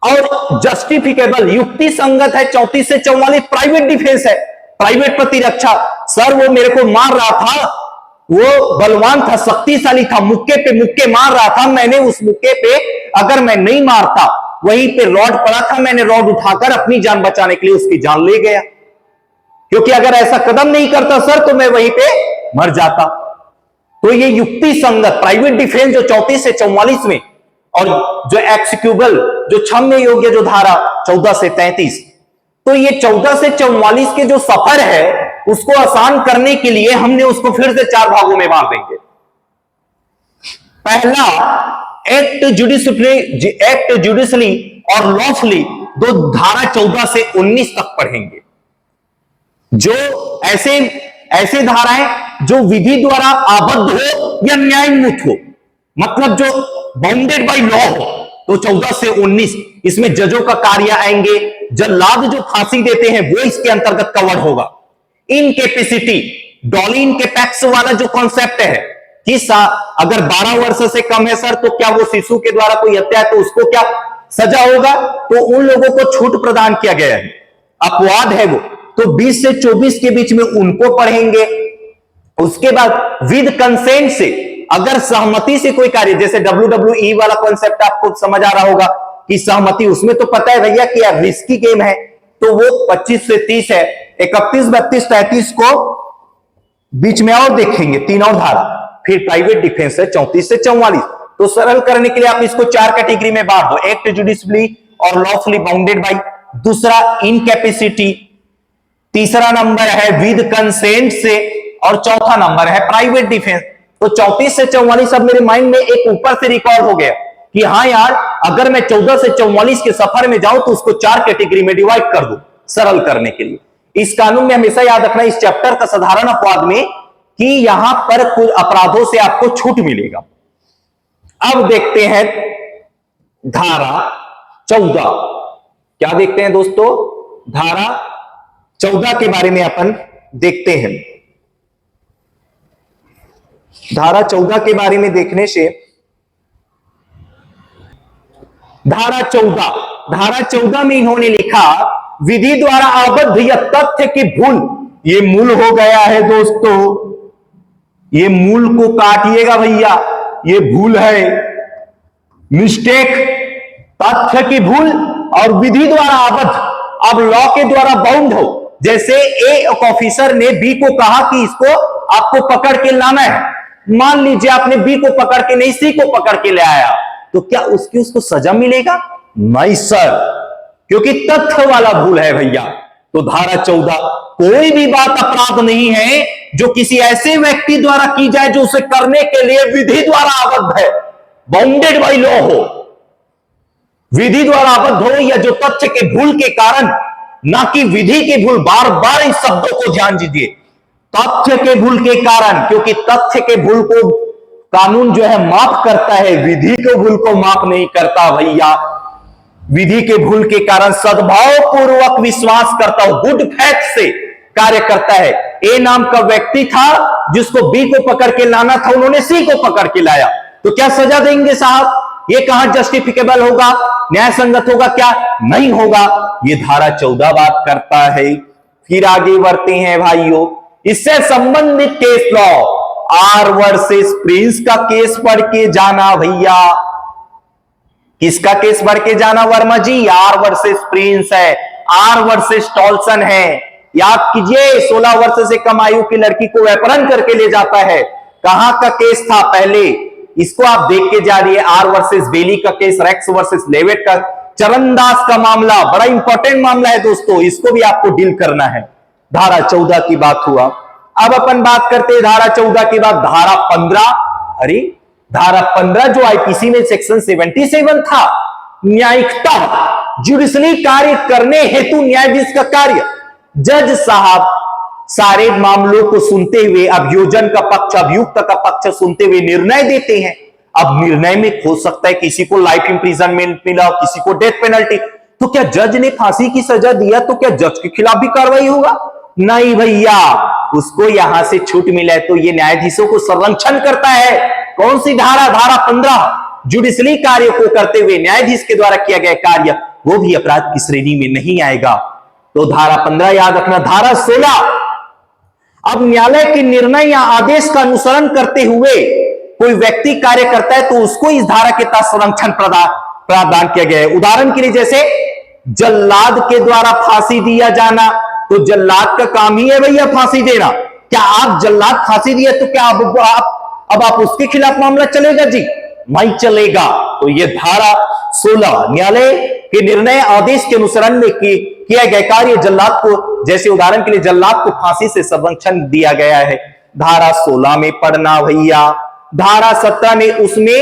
[SPEAKER 1] और जस्टिफिकेबल युक्ति संगत है 34 से 44। प्राइवेट डिफेंस है, प्राइवेट प्रतिरक्षा। सर वो मेरे को मार रहा था, वो बलवान था, शक्तिशाली था, मुक्के पे मुक्के मार रहा था, मैंने उस मुक्के पे अगर मैं नहीं मारता, वहीं पे रॉड पड़ा था, मैंने रॉड उठाकर अपनी जान बचाने के लिए उसकी जान ले गया, क्योंकि अगर ऐसा कदम नहीं करता सर तो मैं वहीं पे मर जाता। तो ये युक्ति संगत प्राइवेट डिफेंस जो 34 से 44 में, और जो एक्सिक्यूबल जो क्षम्य योग्य जो धारा 14 से 33। तो ये 14 से 44 के जो सफर है उसको आसान करने के लिए हमने उसको फिर से 4 भागों में बांट देंगे। पहला, एक्ट जुडिशली और लॉफुली, दो धारा 14 से 19 तक पढ़ेंगे। जो ऐसे धाराएं जो विधि द्वारा आबद्ध हो या न्यायोन्मुख हो, मतलब जो बाउंडेड बाय लॉ हो, तो 14 से 19 इसमें जजों का कार्य आएंगे। जल्लाद जो फांसी देते हैं वो इसके अंतर्गत कवर होगा। इनकेपेसिटी, डॉली इनकेपेक्स वाला जो कॉन्सेप्ट है कि अगर 12 वर्ष से कम है सर तो क्या वो शिशु के द्वारा कोई हत्या है तो उसको क्या सजा होगा, तो उन लोगों को छूट प्रदान किया गया है, अपवाद है वो। तो 20 से 24 के बीच में उनको पढ़ेंगे। उसके बाद विद कंसेंट से, अगर सहमति से कोई कार्य, जैसे WWE वाला कॉन्सेप्ट आपको समझ आ रहा होगा कि सहमति, उसमें तो पता है भैया कि यार रिस्की गेम है, तो वो 25 से 30 है। 31, 32, 33 को बीच में और देखेंगे 3 और धारा। फिर प्राइवेट डिफेंस है 34 से 44। तो सरल करने के लिए आप इसको 4 कैटेगरी में बांट दो, एक्ट जुडिशली और लॉफुली बाउंडेड बाय, दूसरा इनकैपेसिटी, तीसरा नंबर है विद कंसेंट से, और चौथा नंबर है प्राइवेट डिफेंस। तो 34 से 44 अब मेरे माइंड में एक ऊपर से रिकॉर्ड हो गया कि हाँ यार, अगर मैं 14 से 44 के सफर में जाऊं तो उसको 4 कैटेगरी में डिवाइड कर दूं सरल करने के लिए। इस कानून में हमेशा याद रखना, इस चैप्टर का साधारण अपवाद में, कि यहां पर कुछ अपराधों से आपको छूट मिलेगा। अब देखते हैं धारा 14। क्या देखते हैं दोस्तों? धारा 14 के बारे में अपन देखते हैं। धारा 14 के बारे में देखने से, धारा 14 धारा 14 में इन्होंने लिखा विधि द्वारा आबद्ध या तथ्य की भूल, ये मूल हो गया है दोस्तों, ये मूल को काटिएगा भैया, ये भूल है, मिस्टेक, तथ्य की भूल और विधि द्वारा आबद्ध। अब लॉ के द्वारा बाउंड हो, जैसे एक ऑफिसर ने बी को कहा कि इसको आपको पकड़ के लाना है, मान लीजिए आपने बी को पकड़ के नहीं सी को पकड़ के ले आया, तो क्या उसको सजा मिलेगा? नहीं सर, क्योंकि तथ्य वाला भूल है भैया। तो धारा 14, कोई भी बात अपराध नहीं है जो किसी ऐसे व्यक्ति द्वारा की जाए जो उसे करने के लिए विधि द्वारा आबद्ध है, बाउंडेड बाय लॉ हो, विधि द्वारा आबद्ध हो, या जो तथ्य के भूल के कारण, ना कि विधि की भूल। बार बार इन शब्दों को ध्यान दीजिए, तथ्य के भूल के कारण, क्योंकि तथ्य के भूल को कानून जो है माफ करता है, विधि के भूल को माफ नहीं करता भैया। विधि के भूल के कारण सद्भाव पूर्वक विश्वास करता हूं, गुड फैक्ट से कार्य करता है। ए नाम का व्यक्ति था जिसको बी को पकड़ के लाना था, उन्होंने सी को पकड़ के लाया, तो क्या सजा देंगे साहब? ये कहां जस्टिफिकेबल होगा, न्याय संगत होगा? क्या नहीं होगा। ये धारा 14 बात करता है। फिर आगे बढ़ते हैं भाइयों, इससे संबंधित case law, R versus Prince का केस पढ़ के जाना भैया। किसका केस पढ़ के जाना वर्मा जी? आर वर्सेस प्रिंस है, आर वर्सेस टॉल्सन है। याद कीजिए, 16 वर्ष से कम आयु की लड़की को अपहरण करके ले जाता है। कहां का केस था पहले, इसको आप देख के जा रही है। आर वर्सेस बेली का केस, रेक्स वर्सेस लेवेट का, चरणदास का मामला, बड़ा इंपॉर्टेंट मामला है दोस्तों, इसको भी आपको डील करना है। धारा 14 की बात हुआ। अब अपन बात करते हैं धारा 14 के बाद धारा 15। अरे धारा 15 जो आईपीसी में सेक्शन 77 था, न्यायिकता, जुडिशली कार्य करने हेतु न्यायाधीश का कार्य। जज साहब सारे मामलों को सुनते हुए, अभियोजन का पक्ष, अभियुक्त का पक्ष सुनते हुए निर्णय देते हैं। अब निर्णय में हो सकता है किसी को लाइफ इंप्रिजनमेंट मिला, किसी को डेथ पेनल्टी, तो क्या जज ने फांसी की सजा दिया तो क्या जज के खिलाफ भी कार्रवाई होगा? नहीं भैया, उसको यहां से छूट मिला है तो ये न्यायाधीशों को संरक्षण करता है। कौन सी धारा? धारा 15, जुडिशली कार्य को करते हुए न्यायाधीश के द्वारा किया गया कार्य वो भी अपराध की श्रेणी में नहीं आएगा। तो धारा 15 याद रखना। धारा 16, अब न्यायालय के निर्णय या आदेश का अनुसरण करते हुए कोई व्यक्ति कार्य करता है तो उसको इस धारा के तहत संरक्षण प्रदान किया गया है। उदाहरण के लिए जैसे जल्लाद के द्वारा फांसी दिया जाना, तो जल्लाद का काम ही है भैया फांसी देना। क्या आप जल्लाद फांसी दिया तो क्या अब आप उसके खिलाफ मामला चलेगा जी? नहीं चलेगा। तो ये धारा 16, न्यायालय के निर्णय आदेश के अनुसरण में किया गया कार्य, जल्लाद को, जैसे उदाहरण के लिए जल्लाद को फांसी से संरक्षण दिया गया है। धारा 16 में पढ़ना भैया। धारा 17 में उसमें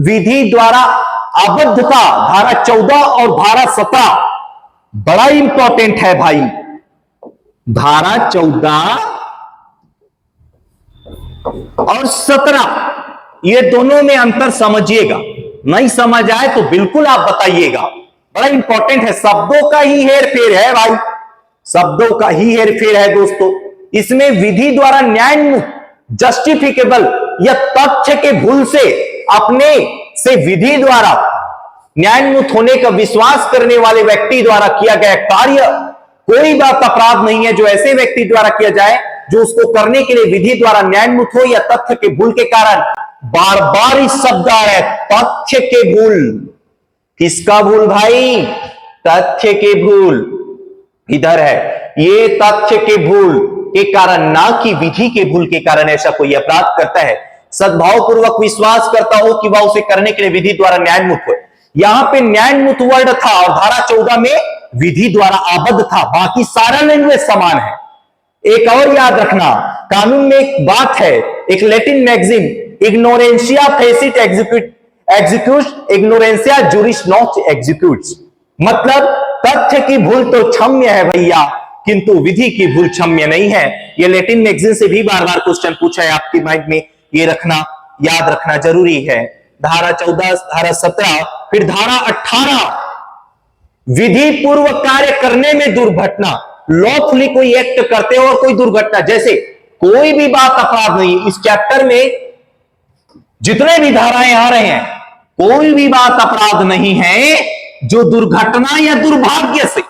[SPEAKER 1] विधि द्वारा आबद्धता, धारा 14 और धारा 17 बड़ा इंपॉर्टेंट है भाई। धारा 14 और 17 ये दोनों में अंतर समझिएगा, नहीं समझ आए तो बिल्कुल आप बताइएगा, बड़ा इंपॉर्टेंट है। शब्दों का ही हेर फेर है भाई, शब्दों का ही हेर फेर है दोस्तों। इसमें विधि द्वारा न्यायोन्मुख, जस्टिफिकेबल या तथ्य के भूल से अपने से विधि द्वारा न्यायोन्मुख होने का विश्वास करने वाले व्यक्ति द्वारा किया गया कार्य कोई बात अपराध नहीं है जो ऐसे व्यक्ति द्वारा किया जाए जो उसको करने के लिए विधि द्वारा न्यायोन्मुख हो या तथ्य के भूल के कारण। बार बार इस शब्द आ रहा है, तथ्य के भूल। किसका भूल भाई? तथ्य के भूल इधर है। ये तथ्य के भूल के कारण, ना कि विधि के भूल के कारण ऐसा कोई अपराध करता है। सद्भाव पूर्वक विश्वास करता हो कि वह उसे करने के लिए विधि द्वारा न्यायोन्मुख हो। यहां पे न्यायोन्मुख वर्ड था और धारा 14 में विधि द्वारा आबद्ध था। बाकी सारा लैंग्वेज समान है। एक और याद रखना, कानून में एक बात है, एक लैटिन मैगजीन, इग्नोरेंशिया फेसिट एग्जीक्यूट, इग्नोरेंशिया जुरिस नॉट एग्जीक्यूट्स। मतलब तथ्य की भूल तो क्षम्य है भैया, किंतु विधि की भूल क्षम्य नहीं है। ये लैटिन मैगजीन से भी बार बार क्वेश्चन पूछा है आपके माइंड में, ये रखना, याद रखना जरूरी है। धारा 14, धारा 17, फिर धारा 18, विधि पूर्व कार्य करने में दुर्घटना। लॉफुली कोई एक्ट करते हो और कोई दुर्घटना, जैसे कोई भी बात अपराध नहीं। इस चैप्टर में जितने भी धाराएं आ रहे हैं कोई भी बात अपराध नहीं है जो दुर्घटना या दुर्भाग्य से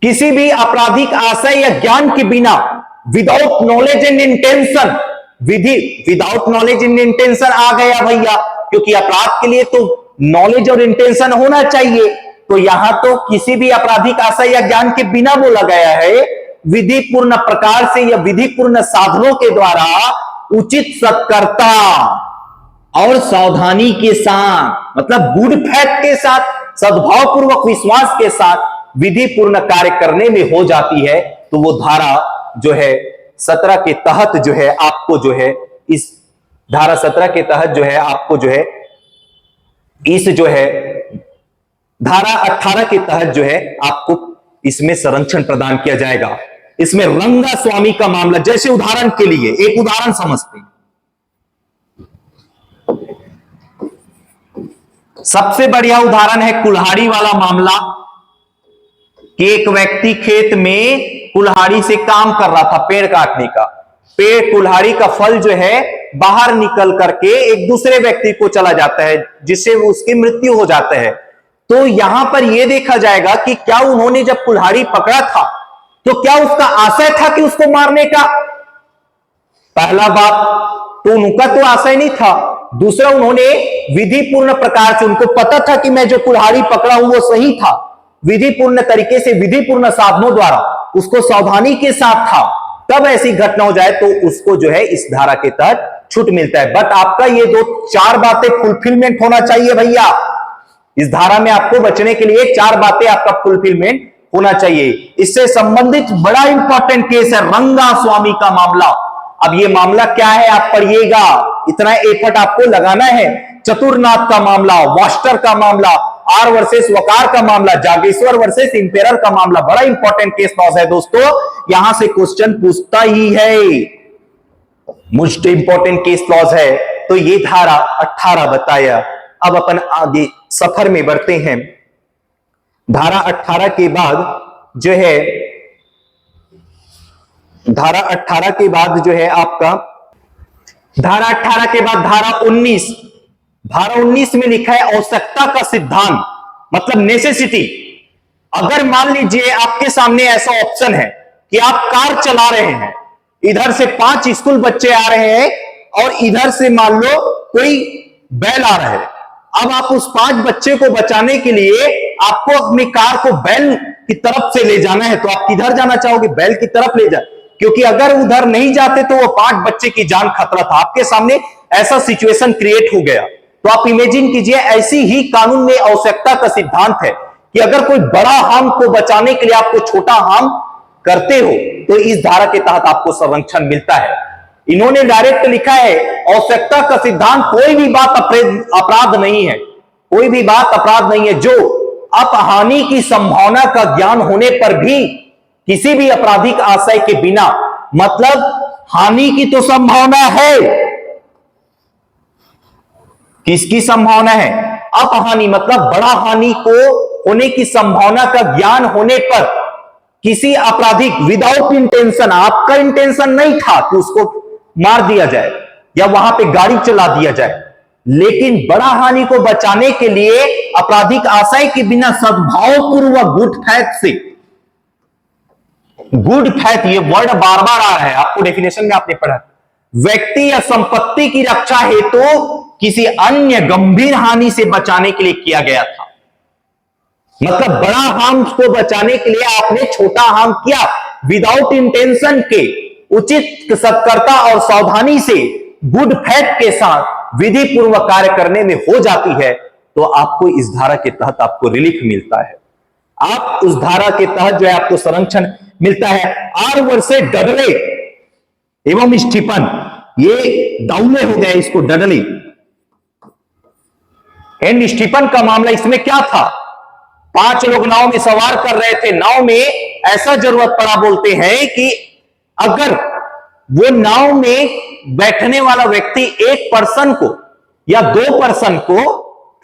[SPEAKER 1] किसी भी आपराधिक आशय या ज्ञान के बिना विदाउट नॉलेज एंड इंटेंशन, विधि विदाउट नॉलेज एंड इंटेंशन आ गया भैया, क्योंकि अपराध के लिए तो नॉलेज और इंटेंशन होना चाहिए। तो यहां तो किसी भी आपराधिक आशय या ज्ञान के बिना बोला गया है, विधि पूर्ण प्रकार से या विधि पूर्ण साधनों के द्वारा उचित सतर्कता और सावधानी के साथ, मतलब गुड फैक्ट के साथ, सद्भाव पूर्वक विश्वास के साथ विधि पूर्ण कार्य करने में हो जाती है, तो वो धारा जो है 17 के तहत जो है आपको जो है इस धारा 17 के तहत जो है आपको जो है इस जो है धारा 18 के तहत जो है आपको इसमें संरक्षण प्रदान किया जाएगा। इसमें रंगा स्वामी का मामला, जैसे उदाहरण के लिए एक उदाहरण समझते हैं। सबसे बढ़िया उदाहरण है कुल्हाड़ी वाला मामला कि एक व्यक्ति खेत में कुल्हाड़ी से काम कर रहा था, पेड़ काटने का। पेड़ कुल्हाड़ी का फल जो है बाहर निकल करके एक दूसरे व्यक्ति को चला जाता है, जिससे उसकी मृत्यु हो जाता है। तो यहां पर यह देखा जाएगा कि क्या उन्होंने जब कुल्हाड़ी पकड़ा था तो क्या उसका आशय था कि उसको मारने का? पहला बात तो उनका तो आशय नहीं था। दूसरा, उन्होंने विधि पूर्ण प्रकार से, उनको पता था कि मैं जो कुल्हाड़ी पकड़ा हूं वो सही था, विधि पूर्ण तरीके से विधि पूर्ण साधनों द्वारा उसको सावधानी के साथ था, तब ऐसी घटना हो जाए तो उसको जो है इस धारा के तहत छूट मिलता है। बट आपका ये 4 बातें फुलफिलमेंट होना चाहिए भैया। इस धारा में आपको बचने के लिए 4 बातें आपका फुलफिलमेंट होना चाहिए। इससे संबंधित बड़ा इंपॉर्टेंट केस है रंगा स्वामी का मामला। अब ये मामला क्या है आप पढ़िएगा, इतना एफर्ट आपको लगाना है। चतुरनाथ का मामला, वास्टर का मामला, आर वर्सेस वकार का मामला, जागेश्वर वर्सेस इंपेरर का मामला, बड़ा इंपॉर्टेंट केस लॉज है दोस्तों। यहां से क्वेश्चन पूछता ही है, मोस्ट इंपॉर्टेंट केस लॉज है। तो ये धारा 18 बताया। अब अपन आगे सफर में बढ़ते हैं। धारा 18 के बाद जो है धारा 18 के बाद जो है आपका धारा 18 के बाद धारा 19, धारा 19 में लिखा है आवश्यकता का सिद्धांत, मतलब नेसेसिटी। अगर मान लीजिए आपके सामने ऐसा ऑप्शन है कि आप कार चला रहे हैं, इधर से 5 स्कूल बच्चे आ रहे हैं और इधर से मान लो कोई बैल आ रहा है। अब आप उस 5 बच्चे को बचाने के लिए आपको अपनी कार को बैल की तरफ से ले जाना है, तो आप किधर जाना चाहोगे? बैल की तरफ ले जाए, क्योंकि अगर उधर नहीं जाते तो वो 5 बच्चे की जान खतरा था। आपके सामने ऐसा सिचुएशन क्रिएट हो गया। तो आप इमेजिन कीजिए, ऐसी ही कानून में आवश्यकता का सिद्धांत है कि अगर कोई बड़ा हार्म को बचाने के लिए आपको छोटा हार्म करते हो तो इस धारा के तहत आपको संरक्षण मिलता है। इन्होंने डायरेक्ट लिखा है आवश्यकता का सिद्धांत, कोई भी बात अपराध नहीं है, कोई भी बात अपराध नहीं है जो अपहानि की संभावना का ज्ञान होने पर भी किसी भी आपराधिक आशय के बिना, मतलब हानि की तो संभावना है, किसकी संभावना है? अपहानि, मतलब बड़ा हानि को होने की संभावना का ज्ञान होने पर किसी आपराधिक विदाउट इंटेंशन, आपका इंटेंशन नहीं था कि उसको मार दिया जाए या वहां पे गाड़ी चला दिया जाए, लेकिन बड़ा हानि को बचाने के लिए आपराधिक आशय के बिना सद्भावपूर्वक गुड फैथ से, गुड फैथ ये वर्ड बार बार आ रहा है, आपको डेफिनेशन में आपने पढ़ा, व्यक्ति या संपत्ति की रक्षा हेतु किसी अन्य गंभीर हानि से बचाने के लिए किया गया था। मतलब बड़ा हार्म को बचाने के लिए आपने छोटा हार्म किया, विदाउट इंटेंशन के उचित सतर्कता और सावधानी से गुड फैथ के साथ विधि पूर्वक कार्य करने में हो जाती है, तो आपको इस धारा के तहत आपको रिलीफ मिलता है। आप उस धारा के तहत जो है आपको संरक्षण मिलता है। आर वर्सेस डडले एवं स्टीफन, ये डाउले हो गया, इसको डडले एंड स्टीफन का मामला। इसमें क्या था? 5 लोग नाव में सवार कर रहे थे। नाव में ऐसा जरूरत पड़ा, बोलते हैं कि अगर वो नाव में बैठने वाला व्यक्ति एक पर्सन को या 2 पर्सन को,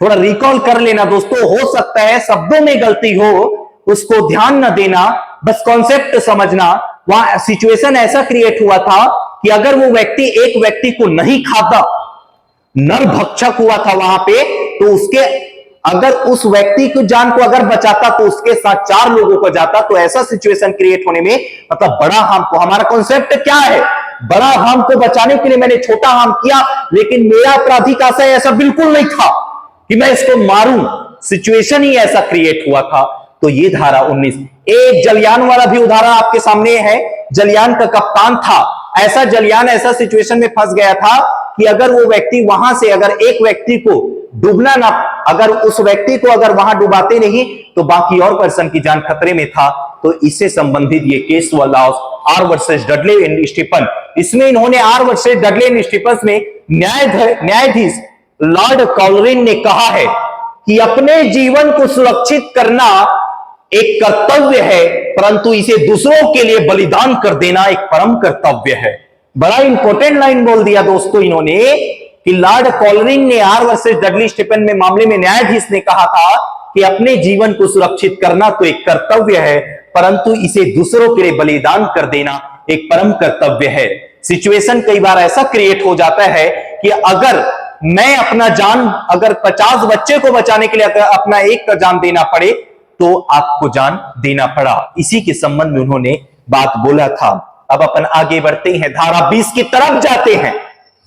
[SPEAKER 1] थोड़ा रिकॉल कर लेना दोस्तों, हो सकता है शब्दों में गलती हो, उसको ध्यान न देना, बस कॉन्सेप्ट समझना। वहां सिचुएशन ऐसा क्रिएट हुआ था कि अगर वो व्यक्ति एक व्यक्ति को नहीं खाता, नरभक्षक हुआ था वहां पे, तो उसके अगर उस व्यक्ति की जान को अगर बचाता तो उसके साथ 4 लोगों को जाता, तो ऐसा सिचुएशन क्रिएट होने में मतलब बड़ा हार्म को, हमारा कॉन्सेप्ट क्या है, बड़ा हार्म को बचाने के लिए मैंने छोटा हार्म किया, लेकिन मेरा आपराधिक आशय ऐसा बिल्कुल नहीं था कि मैं इसको मारूं, सिचुएशन ही ऐसा क्रिएट हुआ था। तो ये धारा 19, एक जलयान वाला भी उदाहरण आपके सामने है। जलयान का कप्तान था, ऐसा जलयान ऐसा सिचुएशन में फंस गया था कि अगर वो व्यक्ति वहां से अगर एक व्यक्ति को डूबना ना, अगर उस व्यक्ति को अगर वहां डुबाते नहीं तो बाकी और पर्सन की जान खतरे में था। तो इससे संबंधित ये केस वाला R versus Dudley and Stephen, इसमें इन्होंने R versus Dudley and Stephen में न्यायाधीश लॉर्ड कॉलरिन ने कहा है कि अपने जीवन को सुरक्षित करना एक कर्तव्य है, परंतु इसे दूसरों के लिए बलिदान कर देना एक परम कर्तव्य है। बड़ा इंपॉर्टेंट लाइन बोल दिया दोस्तों इन्होंने कि लॉर्ड कॉलरिन ने आर वर्सेस डडली स्टीफन में मामले में न्यायाधीश ने कहा था कि अपने जीवन को सुरक्षित करना तो एक कर्तव्य है, परंतु इसे दूसरों के लिए बलिदान कर देना एक परम कर्तव्य है। सिचुएशन कई बार ऐसा क्रिएट हो जाता है कि अगर मैं अपना जान अगर 50 बच्चे को बचाने के लिए अगर अपना एक का जान देना पड़े तो आपको जान देना पड़ा, इसी के संबंध में उन्होंने बात बोला था। अब अपन आगे बढ़ते हैं, धारा 20 की तरफ जाते हैं।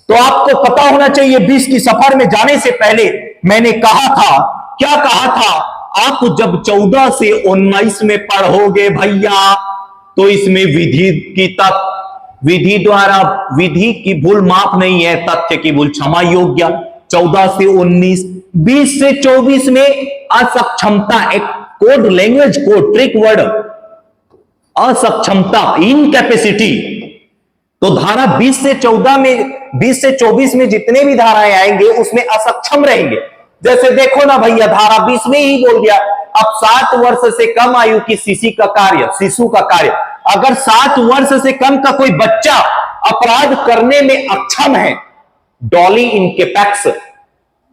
[SPEAKER 1] तो आपको पता होना चाहिए 20 की सफर में जाने से पहले मैंने कहा था, क्या कहा था, आप जब 14 से 19 में पढ़ोगे भैया तो इसमें विधि द्वारा विधि की भूल माफ नहीं है, तथ्य की भूल क्षमा योग्य। 14 से 19, 20 से 24 में असक्षमता, एक code language code trick word, असक्षमता इनकैपेसिटी। तो धारा 20 से 14 में 20 से 24 में जितने भी धाराएं आएंगे उसमें असक्षम रहेंगे। जैसे देखो ना भैया, धारा 20 में ही बोल दिया अब 7 वर्ष से कम आयु की शिशु का कार्य, अगर 7 वर्ष से कम का कोई बच्चा अपराध करने में अक्षम है, डॉली इनकेपेक्स,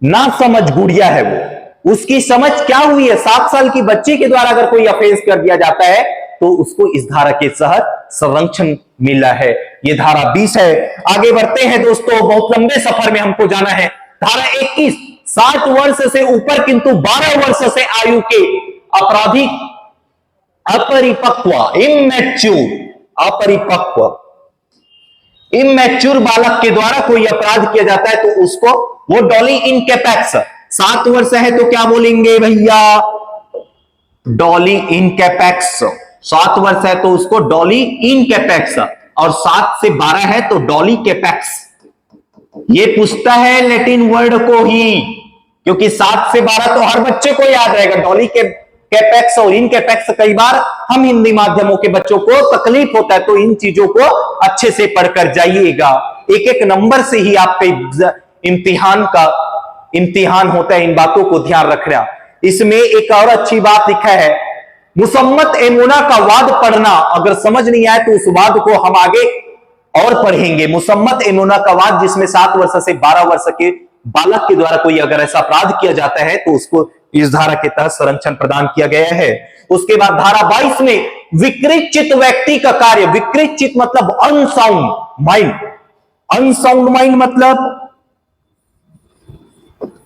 [SPEAKER 1] ना समझ गुड़िया है वो, उसकी समझ क्या हुई है, 7 साल की बच्ची के द्वारा अगर कोई ऑफेंस कर दिया जाता है तो उसको इस धारा के तहत संरक्षण मिला है। ये धारा 20 है। आगे बढ़ते हैं दोस्तों, बहुत लंबे सफर में हमको जाना है। धारा 21, 60 वर्ष से ऊपर किंतु 12 वर्ष से आयु के अपराधी इमैच्योर बालक के द्वारा कोई अपराध किया जाता है तो उसको वो डॉली इनकेपेक्स, 7 वर्ष है तो क्या बोलेंगे भैया, डॉली इनकेपेक्स। 7 वर्ष है तो उसको डॉली इनकेपेक्स, और 7 से 12 है तो डॉली केपेक्स। ये पूछता है लैटिन वर्ड को ही, क्योंकि 7 से 12 तो हर बच्चे को याद रहेगा। डॉली के कैपेक्स और इनकेपेक्स कई बार हम हिंदी माध्यमों के बच्चों को तकलीफ होता है, तो इन चीजों को अच्छे से पढ़कर जाइएगा। एक एक नंबर से ही आपका इम्तिहान होता है, इन बातों को ध्यान रखना। इसमें एक और अच्छी बात लिखा है, मुसम्मत एमुना का वाद पढ़ना, अगर समझ नहीं आए तो उस वाद को हम आगे और पढ़ेंगे। मुसम्मत एमुना का वाद, जिसमें 7 वर्ष से 12 वर्ष के बालक के द्वारा कोई अगर ऐसा अपराध किया जाता है तो उसको इस धारा के तहत संरक्षण प्रदान किया गया है। उसके बाद धारा 22 में विकृत चित्त व्यक्ति का कार्य, विकृत चित्त मतलब अनसाउंड माइंड। अनसाउंड माइंड मतलब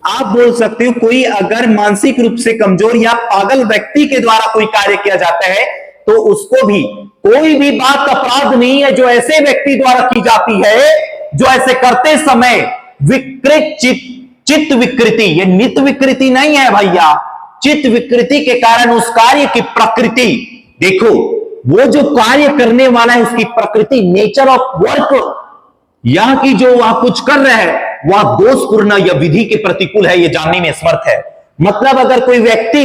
[SPEAKER 1] आप बोल सकते हो कोई अगर मानसिक रूप से कमजोर या पागल व्यक्ति के द्वारा कोई कार्य किया जाता है तो उसको भी, कोई भी बात अपराध नहीं है जो ऐसे व्यक्ति द्वारा की जाती है जो ऐसे करते समय विकृत चित्त विकृति, ये नित्य विकृति नहीं है भैया, चित्त विकृति के कारण उस कार्य की प्रकृति, देखो वो जो कार्य करने वाला है उसकी प्रकृति, नेचर ऑफ वर्क, यह की जो वह कुछ कर रहा है वह दोषपूर्ण या विधि के प्रतिकूल है, ये जानने में समर्थ है। मतलब अगर कोई व्यक्ति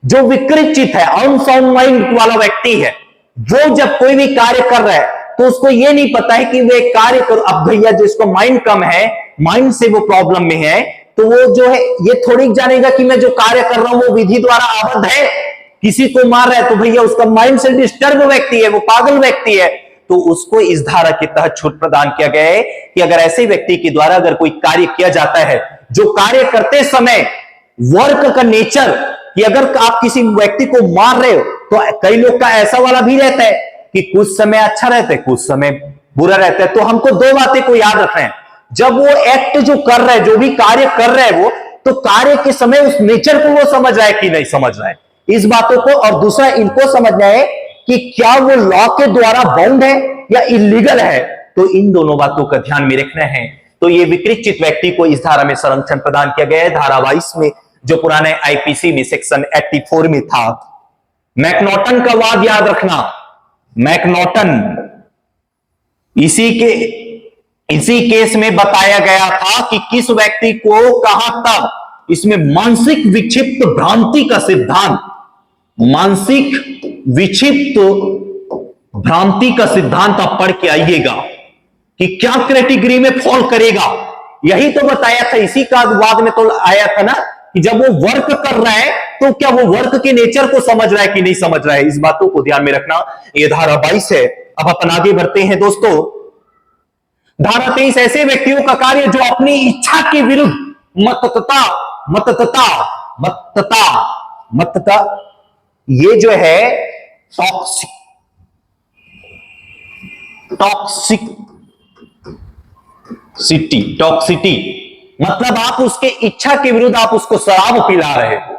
[SPEAKER 1] जो विकृत चित्त है, अनसाउंड माइंड वाला व्यक्ति है, वो जब कोई भी कार्य कर रहा है तो उसको ये नहीं पता है कि वे कार्य कर, अब भैया जिसको माइंड कम है, माइंड से वो प्रॉब्लम में है, तो वो जो है ये थोड़ी जानेगा कि मैं जो कार्य कर रहा हूं वो विधि द्वारा आबद्ध है। किसी को मार रहा है तो भैया उसका माइंड से डिस्टर्ब व्यक्ति है, वो पागल व्यक्ति है, तो उसको इस धारा के तहत छूट प्रदान किया गया है कि अगर ऐसे व्यक्ति के द्वारा अगर कोई कार्य किया जाता है जो कार्य करते समय वर्क का नेचर, कि अगर आप किसी व्यक्ति को मार रहे हो तो कई लोग का ऐसा वाला भी रहता है कि कुछ समय अच्छा रहता है कुछ समय बुरा रहता है। तो हमको 2 बातें को याद रखना है, जब वो एक्ट जो कर रहे हैं, जो भी कार्य कर रहे हैं, वो तो कार्य के समय उस नेचर को वो समझ रहा है कि नहीं समझ रहा है, इस बातों को। और दूसरा इनको समझना है कि क्या वो लॉ के द्वारा बाउंड है या इलीगल है, तो इन दोनों बातों का ध्यान में रखना है। तो ये विकृत चित्त व्यक्ति को इस धारा में संरक्षण प्रदान किया गया है। धारा 22 में जो पुराने आईपीसी में सेक्शन 84 में था। मैकनॉटन का वाद याद रखना, मैकनॉटन इसी केस में बताया गया था कि किस व्यक्ति को कहां तक, इसमें मानसिक विक्षिप्त भ्रांति का सिद्धांत, मानसिक विक्षिप्त भ्रांति का सिद्धांत आप पढ़ के आइएगा कि क्या कैटेगरी में फॉल करेगा। यही तो बताया था, इसी का वाद में तो आया था ना कि जब वो वर्क कर रहा है तो क्या वो वर्क के नेचर को समझ रहा है कि नहीं समझ रहा है, इस बातों को ध्यान में रखना। ये धारा 22 है। अब अपन आगे बढ़ते हैं दोस्तों। धारा 23, ऐसे व्यक्तियों का कार्य जो अपनी इच्छा के विरुद्ध मतता ये जो है टॉक्सिटी मतलब आप उसके इच्छा के विरुद्ध आप उसको शराब पिला रहे हो,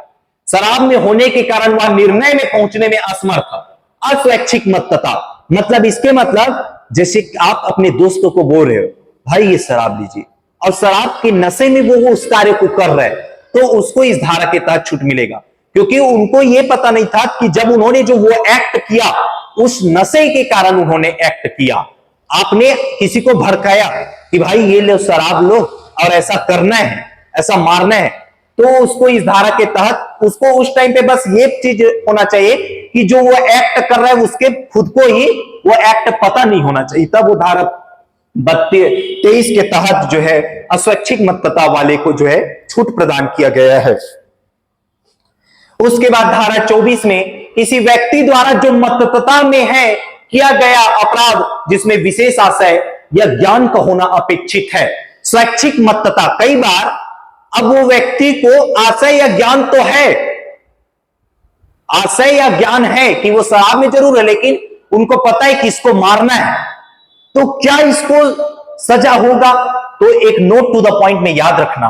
[SPEAKER 1] शराब में होने के कारण वह निर्णय में पहुंचने में असमर्थ। अस्वैच्छिक मतता मतलब इसके मतलब जैसे आप अपने दोस्तों को बोल रहे हो भाई ये शराब लीजिए, और शराब के नशे में वो उस कार्य को कर रहे हैं, तो उसको इस धारा के तहत छूट मिलेगा। क्योंकि उनको ये पता नहीं था कि जब उन्होंने जो वो एक्ट किया उस नशे के कारण उन्होंने एक्ट किया। आपने किसी को भड़काया कि भाई ये लो शराब लो और ऐसा करना है, ऐसा मारना है, तो उसको इस धारा के तहत उसको उस टाइम पे बस ये चीज होना चाहिए कि जो वो एक्ट कर रहा है उसके खुद को ही वो एक्ट पता नहीं होना चाहिए, तब वो धारा 23 के तहत जो है अस्वैच्छिक मतता वाले को जो है छूट प्रदान किया गया है। उसके बाद धारा 24 में किसी व्यक्ति द्वारा जो मतता में है किया गया अपराध जिसमें विशेष आशय या ज्ञान का होना अपेक्षित है। स्वैच्छिक मतता कई बार अब वो व्यक्ति को आशय या ज्ञान तो है, आशय या ज्ञान है कि वो शराब में जरूर है, लेकिन उनको पता है कि इसको मारना है, तो क्या इसको सजा होगा? तो एक नोट टू द पॉइंट में याद रखना,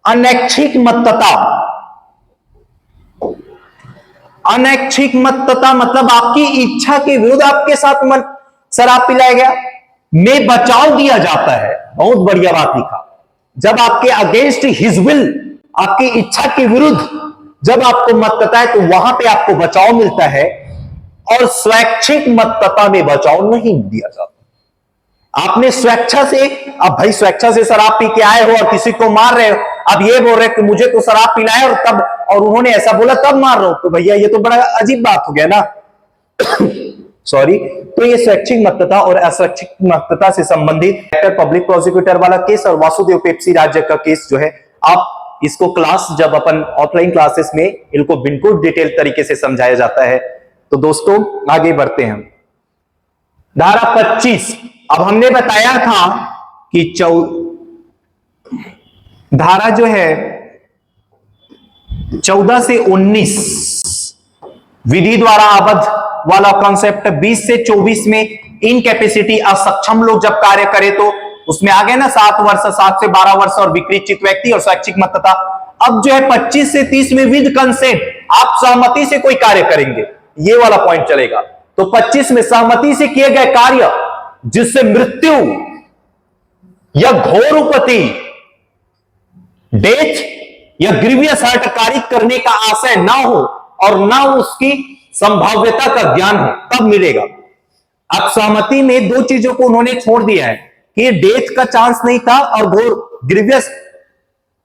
[SPEAKER 1] अनैच्छिक मतता, अनैच्छिक मतता मतलब आपकी इच्छा के विरुद्ध आपके साथ शराब पिलाया गया, में बचाव दिया जाता है। बहुत बढ़िया बात लिखा, जब आपके अगेंस्ट हिज विल, आपकी इच्छा के विरुद्ध जब आपको मतता है तो वहां पे आपको बचाव मिलता है, और स्वैच्छिक मतता में बचाव नहीं दिया जाता। आपने स्वेच्छा से, अब भाई स्वेच्छा से शराब पी के आए हो और किसी को मार रहे हो, अब ये बोल रहे हो कि मुझे तो शराब पिलाया और तब, और उन्होंने ऐसा बोला तब मार रहे हो, तो भैया ये तो बड़ा अजीब बात हो गया ना। सॉरी। तो ये स्वैच्छिक मतता और अस्वैच्छिक मतता से संबंधित पब्लिक प्रोसिक्यूटर वाला केस और वासुदेव पेप्सी राज्य का केस जो है, आप इसको क्लास जब अपन ऑफलाइन क्लासेस में इनको बिल्कुल डिटेल तरीके से समझाया जाता है। तो दोस्तों आगे बढ़ते हैं। धारा 25, अब हमने बताया था कि धारा जो है 14 से 19 विधि द्वारा आबद्ध वाला कॉन्सेप्ट, 20 से 24 में इनकैपेसिटी, असक्षम लोग जब कार्य करे तो उसमें आ गए ना 7 वर्ष, 7 से 12 वर्ष और विकृत चित्त व्यक्ति और स्वैच्छिक मतता। अब जो है 25 से 30 में विद कंसेंट, आप सहमति से कोई कार्य करेंगे, ये वाला पॉइंट चलेगा। तो 25 में सहमति से किए गए कार्य जिससे मृत्यु या घोर उपति, डेथ या ग्रीवियस हर्ट कार्य करने का आशय ना हो और ना उसकी संभाव्यता का ज्ञान हो, तब मिलेगा। अब सहमति में दो चीजों को उन्होंने छोड़ दिया है कि डेथ का चांस नहीं था और घोर ग्रीवियस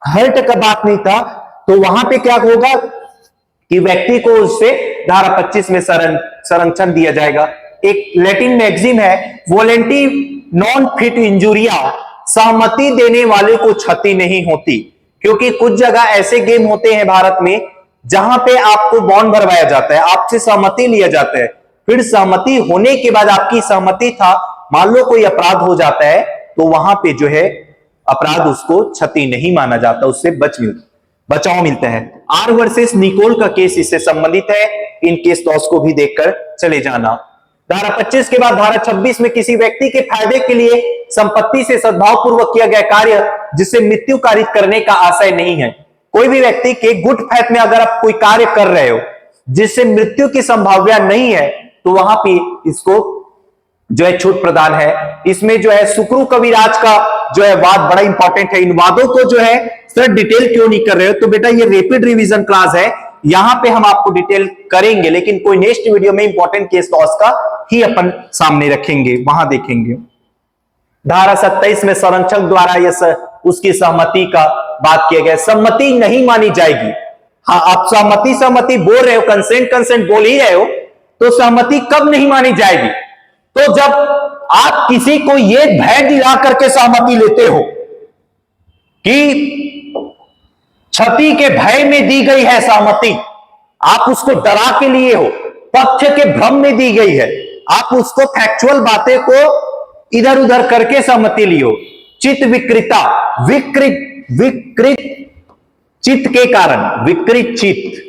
[SPEAKER 1] हर्ट का बात नहीं था, तो वहां पे क्या होगा कि व्यक्ति को उससे धारा 25 में संरक्षण दिया जाएगा। एक लैटिन मैगजीन है, वोलेंटी नॉन फिट इंजुरिया, सहमति देने वाले को क्षति नहीं होती। क्योंकि कुछ जगह ऐसे गेम होते हैं भारत में जहां पे आपको बॉन्ड भरवाया जाता है, आपसे सहमति लिया जाता है, फिर सहमति होने के बाद आपकी सहमति था, मान लो कोई अपराध हो जाता है तो वहां पे जो है अपराध उसको क्षति नहीं माना जाता, उससे बचाव मिलता है। आर वर्सेस निकोल का केस इससे संबंधित है, इन केस लॉस को भी देखकर चले जाना। धारा 25 के बाद धारा 26 में किसी व्यक्ति के फायदे के लिए संपत्ति से सद्भाव पूर्वक किया गया कार्य जिसे मृत्यु कारित करने का आशय नहीं है। कोई भी व्यक्ति के गुड फेथ में अगर आप कोई कार्य कर रहे हो जिससे मृत्यु की संभावना नहीं है तो वहां पे इसको जो है छूट प्रदान है। इसमें जो है सुक्रू कविराज का जो है वाद बड़ा इंपॉर्टेंट है। इन वादों को जो है सर डिटेल क्यों नहीं कर रहे हो, तो बेटा ये रैपिड रिवीजन क्लास है, यहां पे हम आपको डिटेल करेंगे, लेकिन कोई नेक्स्ट वीडियो में इंपॉर्टेंट केस लॉस का ही अपन सामने रखेंगे, वहां देखेंगे। धारा 27 में संरक्षक द्वारा ये उसकी सहमति का बात किया गया। सम्मति नहीं मानी जाएगी। हाँ, आप सहमति बोल रहे हो, कंसेंट बोल ही रहे हो, तो सहमति कब नहीं मानी जाएगी? तो जब आप किसी को यह भय दिला करके सहमति लेते हो कि क्षति के भय में दी गई है सहमति, आप उसको डरा के लिए हो, तथ्य के भ्रम में दी गई है, आप उसको फैक्चुअल बातें को इधर उधर करके सहमति लियो। चित्त विकृता, विकृत चित्त के कारण, विकृत चित्त,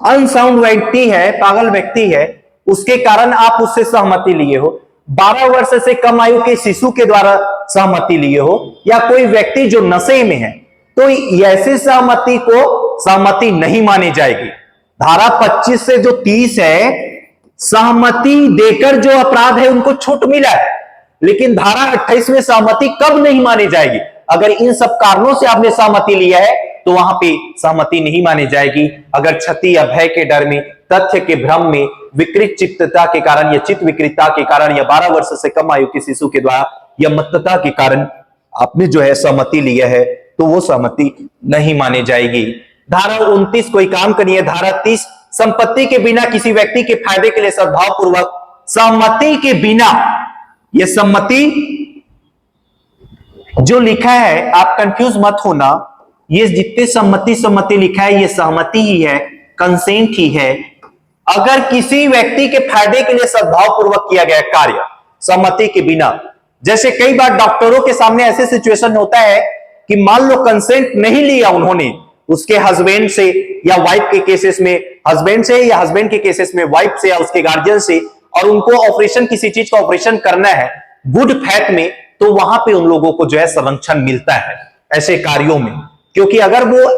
[SPEAKER 1] अनसाउंड व्यक्ति है, पागल व्यक्ति है, उसके कारण आप उससे सहमति लिए हो। 12 वर्ष से कम आयु के शिशु के द्वारा सहमति लिए हो, या कोई व्यक्ति जो नशे में है, तो ऐसे सहमति को सहमति नहीं मानी जाएगी। धारा 25 से जो 30 है, सहमति देकर जो अपराध है उनको छूट मिला है, लेकिन धारा 28 में सहमति कब नहीं मानी जाएगी? अगर इन सब कारणों से आपने सहमति लिया है तो वहां पे सहमति नहीं मानी जाएगी। अगर क्षति या भय के डर में, तथ्य के भ्रम में, विकृत चित्तता के कारण या चित्त विकृतता के कारण, या 12 वर्ष से कम आयु के शिशु के द्वारा या मत्तता के कारण आपने जो है सहमति लिया है, तो वो सहमति नहीं मानी जाएगी। धारा 29 कोई काम करिए। धारा 30 संपत्ति के बिना किसी व्यक्ति के फायदे के लिए सद्भाव पूर्वक, सहमति के बिना, ये सम्मति जो लिखा है आप कंफ्यूज मत होना, ये जितने सम्मति लिखा है ये सहमति ही है, कंसेंट ही है। अगर किसी व्यक्ति के फायदे के लिए सद्भाव पूर्वक किया गया कार्य सहमति के बिना, जैसे कई बार डॉक्टरों के सामने ऐसे सिचुएशन होता है कि मान लो कंसेंट नहीं लिया उन्होंने उसके हस्बैंड से या वाइफ के केसेस में, हस्बैंड से या हस्बैंड के केसेस में वाइफ से या उसके गार्जियन से, और उनको ऑपरेशन, किसी चीज का ऑपरेशन करना है गुड फैथ में, तो वहां पे उन लोगों को जो है संरक्षण मिलता है ऐसे कार्यों में। क्योंकि अगर वो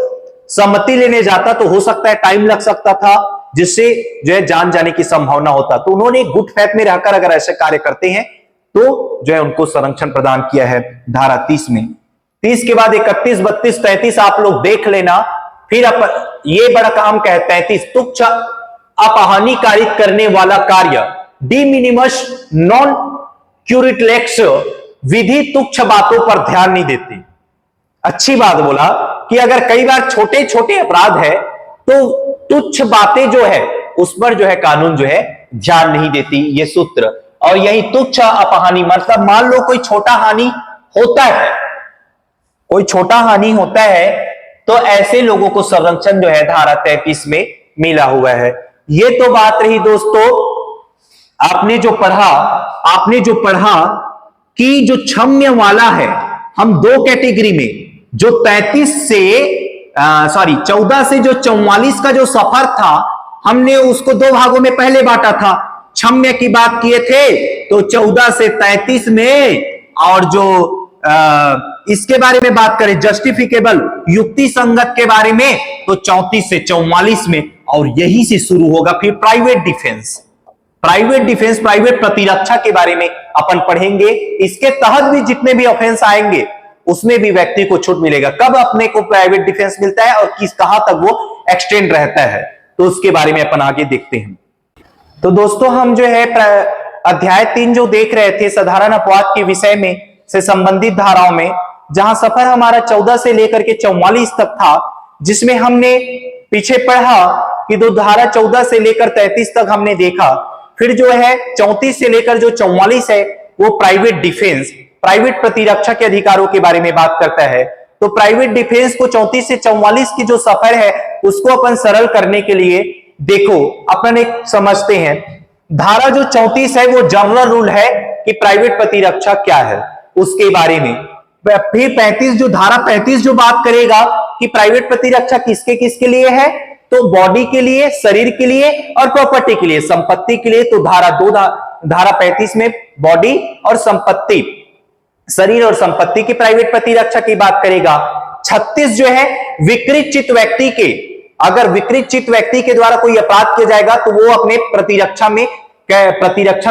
[SPEAKER 1] सम्मति लेने जाता तो हो सकता है टाइम लग सकता था, जिससे जो है जान जाने की संभावना होता, तो उन्होंने गुड फैथ में रहकर अगर ऐसे कार्य करते हैं तो जो है उनको संरक्षण प्रदान किया है धारा 30 में। 30 के बाद 31, 32, 33 आप लोग देख लेना। फिर ये बड़ा काम क्या है 33, तुच्छ अपहानि कारित करने वाला कार्य, डी मिनिमस नॉन क्यूरिटलेक्स, विधि तुच्छ बातों पर ध्यान नहीं देती। अच्छी बात बोला कि अगर कई बार छोटे छोटे अपराध है तो तुच्छ बातें जो है उस पर जो है कानून जो है ध्यान नहीं देती, ये सूत्र। और यही तुच्छ अपहानि मतलब मान लो कोई छोटा हानि होता है, कोई छोटा हानि होता है, तो ऐसे लोगों को संरक्षण जो है धारा 33 में मिला हुआ है। ये तो बात रही दोस्तों, आपने जो पढ़ा कि जो क्षम्य वाला है, हम दो कैटेगरी में, जो 14 से जो 44 का जो सफर था, हमने उसको दो भागों में पहले बांटा था। क्षम्य की बात किए थे तो 14 से 33 में, और जो इसके बारे में बात करें जस्टिफिकेबल, युक्ति संगत के बारे में, तो 34 से 44 में, और यही से शुरू होगा फिर प्राइवेट डिफेंस, प्राइवेट प्रतिरक्षा के बारे में अपन पढ़ेंगे। इसके तहत भी जितने भी ऑफेंस आएंगे उसमें भी व्यक्ति को छूट मिलेगा। कब अपने को प्राइवेट डिफेंस मिलता है और कहां तक वो एक्सटेंड रहता है, तो उसके बारे में अपन आगे देखते हैं। तो दोस्तों हम जो है अध्याय 3 जो देख रहे थे साधारण अपवाद के विषय में से संबंधित धाराओं में, जहां सफर हमारा 14 से लेकर के 44 तक था, जिसमें हमने पीछे पढ़ा कि दो धारा 14 से लेकर 33 तक हमने देखा। फिर जो है 34 से लेकर जो 44 है वो प्राइवेट डिफेंस, प्राइवेट प्रतिरक्षा के अधिकारों के बारे में बात करता है। तो प्राइवेट डिफेंस को 34 से 44 की जो सफर है उसको अपन सरल करने के लिए देखो अपन एक समझते हैं। धारा जो 34 है वो जनरल रूल है कि प्राइवेट प्रतिरक्षा क्या है उसके बारे में। फिर 35 जो धारा 35 जो बात करेगा कि प्राइवेट प्रतिरक्षा किसके किसके लिए है, तो बॉडी के लिए, शरीर के लिए और प्रॉपर्टी के लिए, संपत्ति के लिए। तो धारा धारा 35 में बॉडी और संपत्ति, शरीर और संपत्ति की प्राइवेट प्रतिरक्षा की बात करेगा। 36 जो है विकृत चित्त व्यक्ति के, अगर विकृत चित्त व्यक्ति के द्वारा कोई अपराध किया जाएगा तो वो अपने प्रतिरक्षा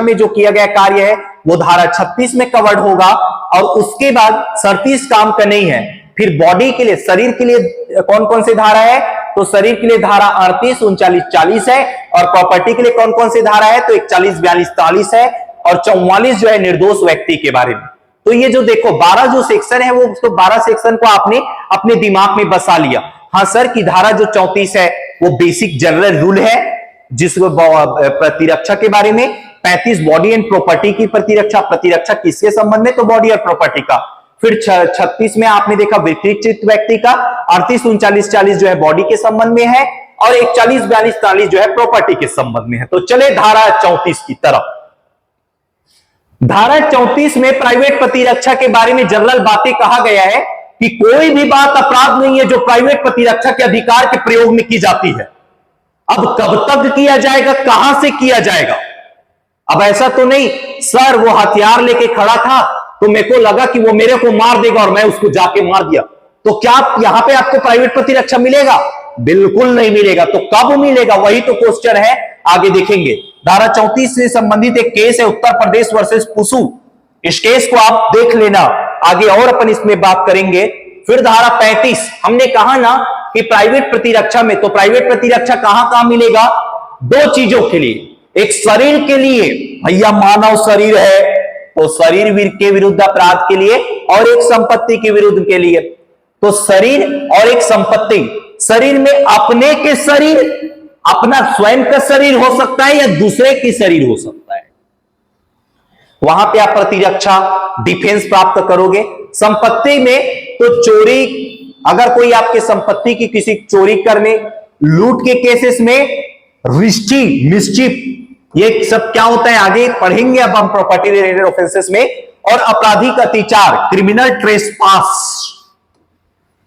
[SPEAKER 1] में जो किया गया कार्य है वो धारा 36 में कवर्ड होगा। और उसके बाद 37 काम का नहीं है। फिर बॉडी के लिए, शरीर के लिए कौन कौन सी धारा है, तो शरीर के लिए धारा 38, 39, 40 है। और प्रॉपर्टी के लिए कौन कौन सी धारा है, तो 41, 42, 43 है। और 44 जो है निर्दोष व्यक्ति के बारे में। तो ये जो देखो 12 जो सेक्शन है वो उसको 12 सेक्शन को आपने अपने दिमाग में बसा लिया। हाँ सर की धारा जो 34 है वो बेसिक जनरल रूल है जिसको प्रतिरक्षा के बारे में। 35 बॉडी एंड प्रॉपर्टी की प्रतिरक्षा, प्रतिरक्षा किसके संबंध में, तो बॉडी और प्रॉपर्टी का। फिर 36 में आपने देखा विकृत चित्त व्यक्ति का। 38, 39, 40 जो है बॉडी के संबंध में है। और 41, 42, 43 जो है प्रॉपर्टी के संबंध में है। तो चले धारा 34 की तरफ। धारा 34 में प्राइवेट प्रतिरक्षा के बारे में जनरल बातें कहा गया है कि कोई भी बात अपराध नहीं है जो प्राइवेट प्रतिरक्षा के अधिकार के प्रयोग में की जाती है। अब कब तक किया जाएगा, कहां से किया जाएगा। अब ऐसा तो नहीं सर वो हथियार लेके खड़ा था तो मेरे को लगा कि वो मेरे को मार देगा और मैं उसको जाके मार दिया, तो क्या यहां पे आपको प्राइवेट प्रतिरक्षा मिलेगा? बिल्कुल नहीं मिलेगा। तो कब मिलेगा, वही तो क्वेश्चन है, आगे देखेंगे। धारा 34 से संबंधित एक केस है उत्तर प्रदेश वर्सेस पुसू। इस केस को आप देख लेना, आगे और अपन इसमें बात करेंगे। फिर धारा 35 हमने कहा ना कि प्राइवेट प्रतिरक्षा में, तो प्राइवेट प्रतिरक्षा कहां मिलेगा, दो चीजों के लिए। एक शरीर के लिए, भैया मानव शरीर है तो शरीर के विरुद्ध अपराध के लिए, और एक संपत्ति के विरुद्ध के लिए। तो शरीर और एक संपत्ति, शरीर में अपने के शरीर, अपना स्वयं का शरीर हो सकता है या दूसरे की शरीर हो सकता है, वहां पे आप प्रतिरक्षा डिफेंस प्राप्त करोगे। संपत्ति में तो चोरी, अगर कोई आपके संपत्ति की किसी चोरी करने, लूट के केसेस में रिस्टी, मिस्चिफ, ये सब क्या होता है आगे पढ़ेंगे अब हम प्रॉपर्टी रिलेटेड ऑफेंसेस में। और आपराधिक अत्याचार, क्रिमिनल ट्रेसपास,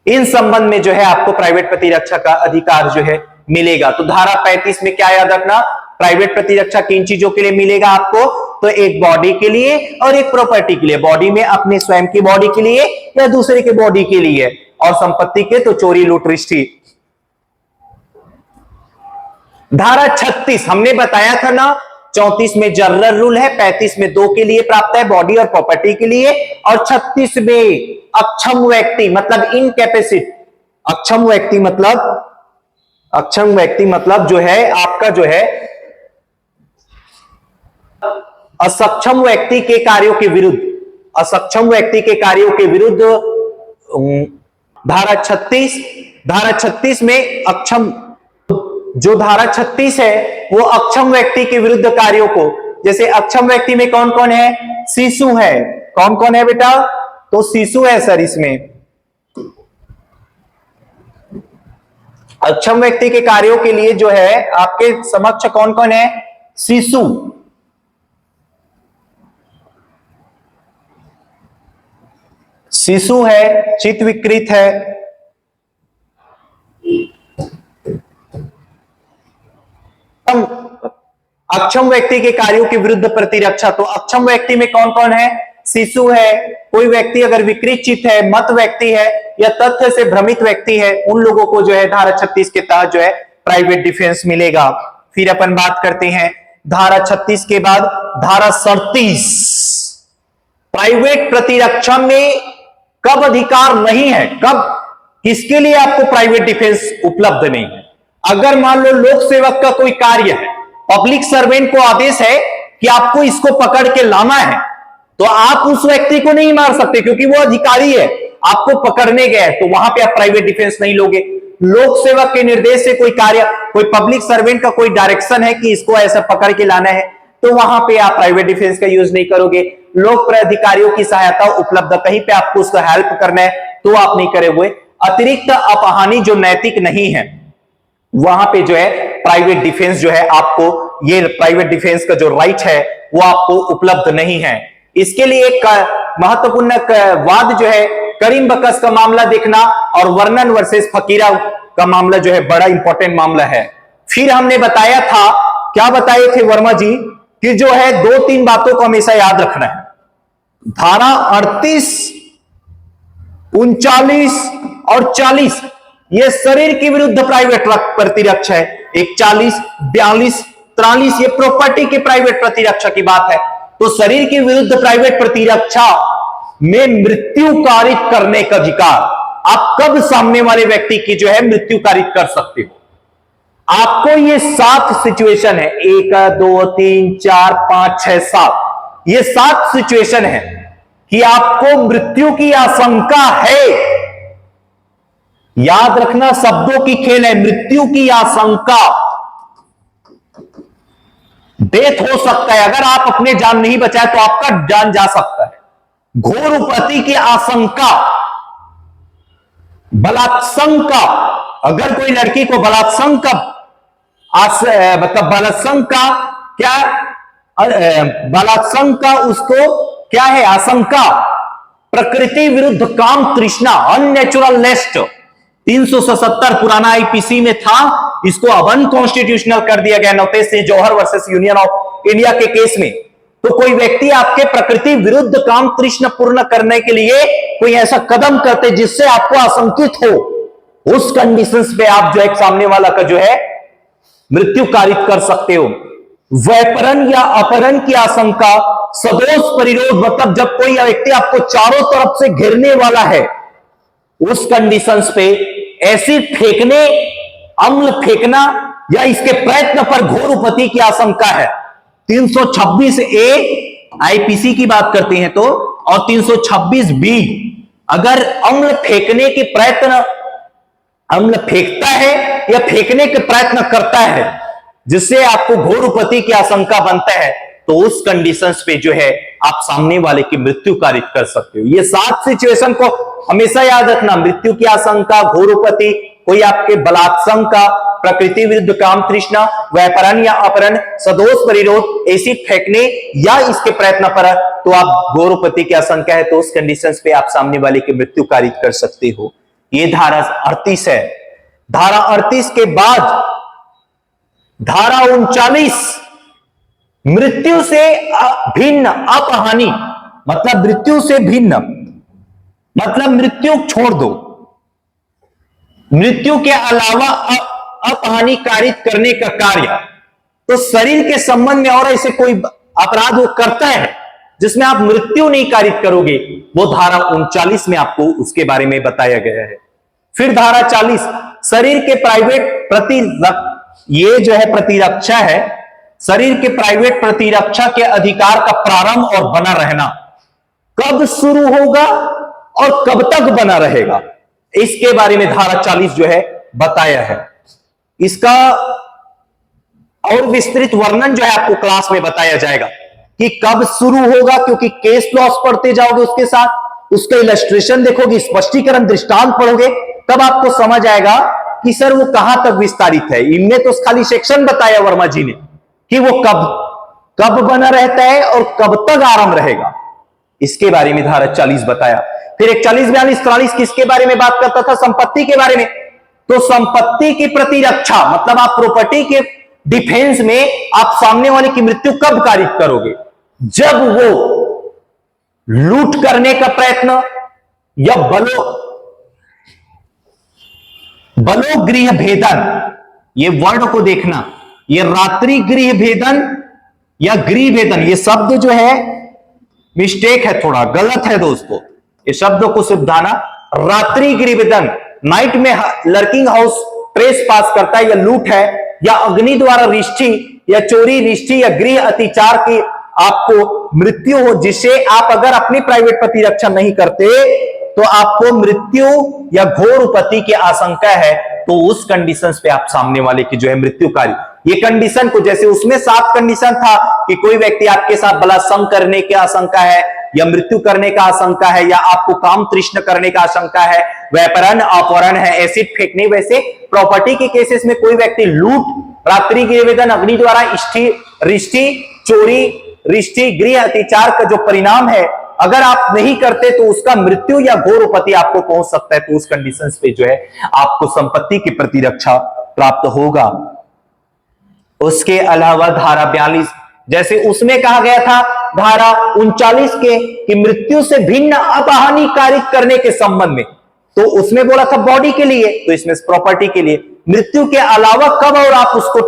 [SPEAKER 1] इन संबंध में जो है आपको प्राइवेट प्रतिरक्षा का अधिकार जो है मिलेगा। तो धारा 35 में क्या याद रखना, प्राइवेट प्रतिरक्षा किन चीजों के लिए मिलेगा आपको, तो एक बॉडी के लिए और एक प्रॉपर्टी के लिए। बॉडी में अपने स्वयं की बॉडी के लिए या दूसरे के बॉडी के लिए, और संपत्ति के तो चोरी, लूट, रिश्ती। धारा 36 हमने बताया था ना, 34 में जनरल रूल है, 35 में दो के लिए प्राप्त है, बॉडी और प्रॉपर्टी के लिए, और 36 में अक्षम व्यक्ति मतलब इनकैपेसिट, अक्षम व्यक्ति मतलब जो है आपका जो है असक्षम व्यक्ति के कार्यों के विरुद्ध, असक्षम व्यक्ति के कार्यों के विरुद्ध धारा 36 में अक्षम, जो धारा 36 है वो अक्षम व्यक्ति के विरुद्ध कार्यों को, जैसे अक्षम व्यक्ति में कौन कौन है, शिशु है, कौन कौन है बेटा, तो शिशु है सर। इसमें अक्षम व्यक्ति के कार्यों के लिए जो है आपके समक्ष कौन कौन है, शिशु, शिशु है, चित्त विकृत है, अक्षम व्यक्ति के कार्यों के विरुद्ध प्रतिरक्षा। तो अक्षम व्यक्ति में कौन कौन है, शिशु है, कोई व्यक्ति अगर विकृत चित्त है, मत व्यक्ति है, या तथ्य से भ्रमित व्यक्ति है, उन लोगों को जो है धारा 36 के तहत जो है प्राइवेट डिफेंस मिलेगा। फिर अपन बात करते हैं धारा 36 के बाद धारा 37, प्राइवेट प्रतिरक्षा में कब अधिकार नहीं है, कब किसके लिए आपको प्राइवेट डिफेंस उपलब्ध नहीं है। अगर मान लो लोक सेवक का कोई कार्य है, पब्लिक सर्वेंट को आदेश है कि आपको इसको पकड़ के लाना है, तो आप उस व्यक्ति को नहीं मार सकते क्योंकि वो अधिकारी है, आपको पकड़ने गए, तो वहां पे आप प्राइवेट डिफेंस नहीं लोगे। लोक सेवक के निर्देश से कोई कार्य, कोई पब्लिक सर्वेंट का कोई डायरेक्शन है कि इसको ऐसा पकड़ के लाना है, तो वहां पे आप प्राइवेट डिफेंस का यूज नहीं करोगे। लोक अधिकारियों की सहायता उपलब्ध, कहीं पे आपको उसका हेल्प करना है तो आप नहीं करोगे। अतिरिक्त अपहानि जो नैतिक नहीं है, वहां पे जो है प्राइवेट डिफेंस जो है आपको, ये प्राइवेट डिफेंस का जो राइट है वो आपको उपलब्ध नहीं है। इसके लिए एक महत्वपूर्ण वाद जो है करीम बकस का मामला देखना, और वर्णन वर्सेस फकीरा का मामला जो है बड़ा इंपॉर्टेंट मामला है। फिर हमने बताया था, क्या बताए थे वर्मा जी, कि जो है दो तीन बातों को हमेशा याद रखना है। धारा 38, 39 और 40 ये शरीर के विरुद्ध प्राइवेट प्रतिरक्षा है। 41, 42, 43 ये प्रॉपर्टी के प्राइवेट प्रतिरक्षा की बात है। तो शरीर के विरुद्ध प्राइवेट प्रतिरक्षा में मृत्यु कारित करने का अधिकार आप कब सामने वाले व्यक्ति की जो है मृत्यु कारित कर सकते हो? आपको ये 7 सिचुएशन है, 1, 2, 3, 4, 5, 6, 7 ये 7 सिचुएशन है कि आपको मृत्यु की आशंका है। याद रखना, शब्दों की खेल है। मृत्यु की आशंका, डेथ हो सकता है। अगर आप अपने जान नहीं बचाए तो आपका जान जा सकता है। घोर उपति की आशंका, बलात्संका, अगर कोई लड़की को बलात्संका मतलब बलात्संका क्या, बलात्संका उसको क्या है? आशंका। प्रकृति विरुद्ध काम तृष्णा, अननेचुरल लेस्ट 377 पुराना आईपीसी में था, इसको अब अनकॉन्स्टिट्यूशनल कर दिया गया नोटिस से जौहर वर्सेस यूनियन ऑफ इंडिया के केस में। तो कोई व्यक्ति आपके प्रकृति विरुद्ध काम तृष्णा पूर्ण करने के लिए कोई ऐसा कदम करते जिससे आपको आशंकित हो, उस कंडीशंस पे आप जो एक सामने वाला का जो है मृत्यु कारित कर सकते हो। वैपरण या अपहरण की आशंका, सदोष परिरोध मतलब जब कोई व्यक्ति आपको चारों तरफ से घेरने वाला है, उस कंडीशंस पे एसिड फेंकने, अम्ल फेंकना या इसके प्रयत्न पर घोर उपति की आशंका है। 326A आईपीसी की बात करते हैं तो, और 326B अगर अम्ल फेंकने के प्रयत्न, अम्ल फेंकता है या फेंकने के प्रयत्न करता है जिससे आपको घोर उपति की आशंका बनता है, तो उस कंडीशंस पे जो है आप सामने वाले की मृत्यु कारित कर सकते हो। ये 7 सिचुएशन को हमेशा याद रखना। मृत्यु की आशंका, घोर उपति, कोई आपके बलात्संका, प्रकृति विरुद्ध काम तृष्णा, व्यापरण या अपहरण, सदोष परिरोध, एसिड फेंकने या इसके प्रयत्न पर तो आप घोर उपति की आशंका है तो उस कंडीशंस पे आप सामने वाले की मृत्यु कारित कर सकते हो। ये धारा 38 है। धारा 38 के बाद धारा 39 मृत्यु से भिन्न अपहानि, मतलब मृत्यु से भिन्न मतलब मृत्यु छोड़ दो, मृत्यु के अलावा अपहानि कारित करने का कार्य। तो शरीर के संबंध में और ऐसे कोई अपराध वो करता है जिसमें आप मृत्यु नहीं कारित करोगे, वो धारा 39 में आपको उसके बारे में बताया गया है। फिर धारा 40 शरीर के प्राइवेट ये जो है प्रतिरक्षा है, शरीर के प्राइवेट प्रतिरक्षा के अधिकार का प्रारंभ और बना रहना कब शुरू होगा और कब तक बना रहेगा, इसके बारे में धारा 40 जो है बताया है। इसका और विस्तृत वर्णन जो है आपको क्लास में बताया जाएगा कि कब शुरू होगा, क्योंकि केस लॉस पढ़ते जाओगे उसके साथ, उसका इलस्ट्रेशन देखोगे, स्पष्टीकरण दृष्टांत पढ़ोगे, तब आपको समझ आएगा कि सर वो कहां तक विस्तारित है। इनमें तो खाली सेक्शन बताया वर्मा जी ने कि वो कब बना रहता है और कब तक आराम रहेगा, इसके बारे में धारा 40 बताया। फिर 41, 42, 43 किसके बारे में बात करता था? संपत्ति के बारे में। तो संपत्ति की प्रतिरक्षा मतलब आप प्रॉपर्टी के डिफेंस में आप सामने वाले की मृत्यु कब कारित करोगे? जब वो लूट करने का प्रयत्न या बलोगृह भेदन, ये वर्ड को देखना, ये रात्रि गृह भेदन या गृह भेदन, ये शब्द जो है मिस्टेक है, थोड़ा गलत है दोस्तों, ये शब्दों को सुधारना। रात्रि गृह भेदन नाइट में लर्किंग हाउस ट्रेस पास करता है या लूट है, या अग्नि द्वारा रिष्टि या चोरी, रिष्टि या गृह अतिचार की आपको मृत्यु हो, जिससे आप अगर अपनी प्राइवेट प्रतिरक्षा नहीं करते तो आपको मृत्यु या घोर उपति की आशंका है, तो उस कंडीशंस पे आप सामने वाले की जो है मृत्युकारी, ये कंडीशन को जैसे उसमें 7 कंडीशन था कि कोई व्यक्ति आपके साथ बलात्संग करने की आशंका है या मृत्यु करने का आशंका है या आपको काम तृष्ण करने का आशंका है, व्यापरण अपहरण है, एसिड फेंकने, वैसे प्रॉपर्टी के केसेस में कोई व्यक्ति लूट, रात्रि गृहवेदन, अग्नि द्वारा रिष्टि, चोरी, रिष्टि, गृह अतिचार का जो परिणाम है अगर आप नहीं करते तो उसका मृत्यु या घोर उपति आपको पहुंच सकता है, तो उस कंडीशंस पे जो है आपको संपत्ति की प्रतिरक्षा प्राप्त होगा। उसके अलावा धारा 42 जैसे उसमें कहा गया था धारा 39 के कि मृत्यु से भिन्न अपहानिकारिक करने के संबंध में, तो उसमें बोला था बॉडी के लिए, तो इसमें प्रॉपर्टी के लिए। मृत्यु के अलावा कब और आप उसको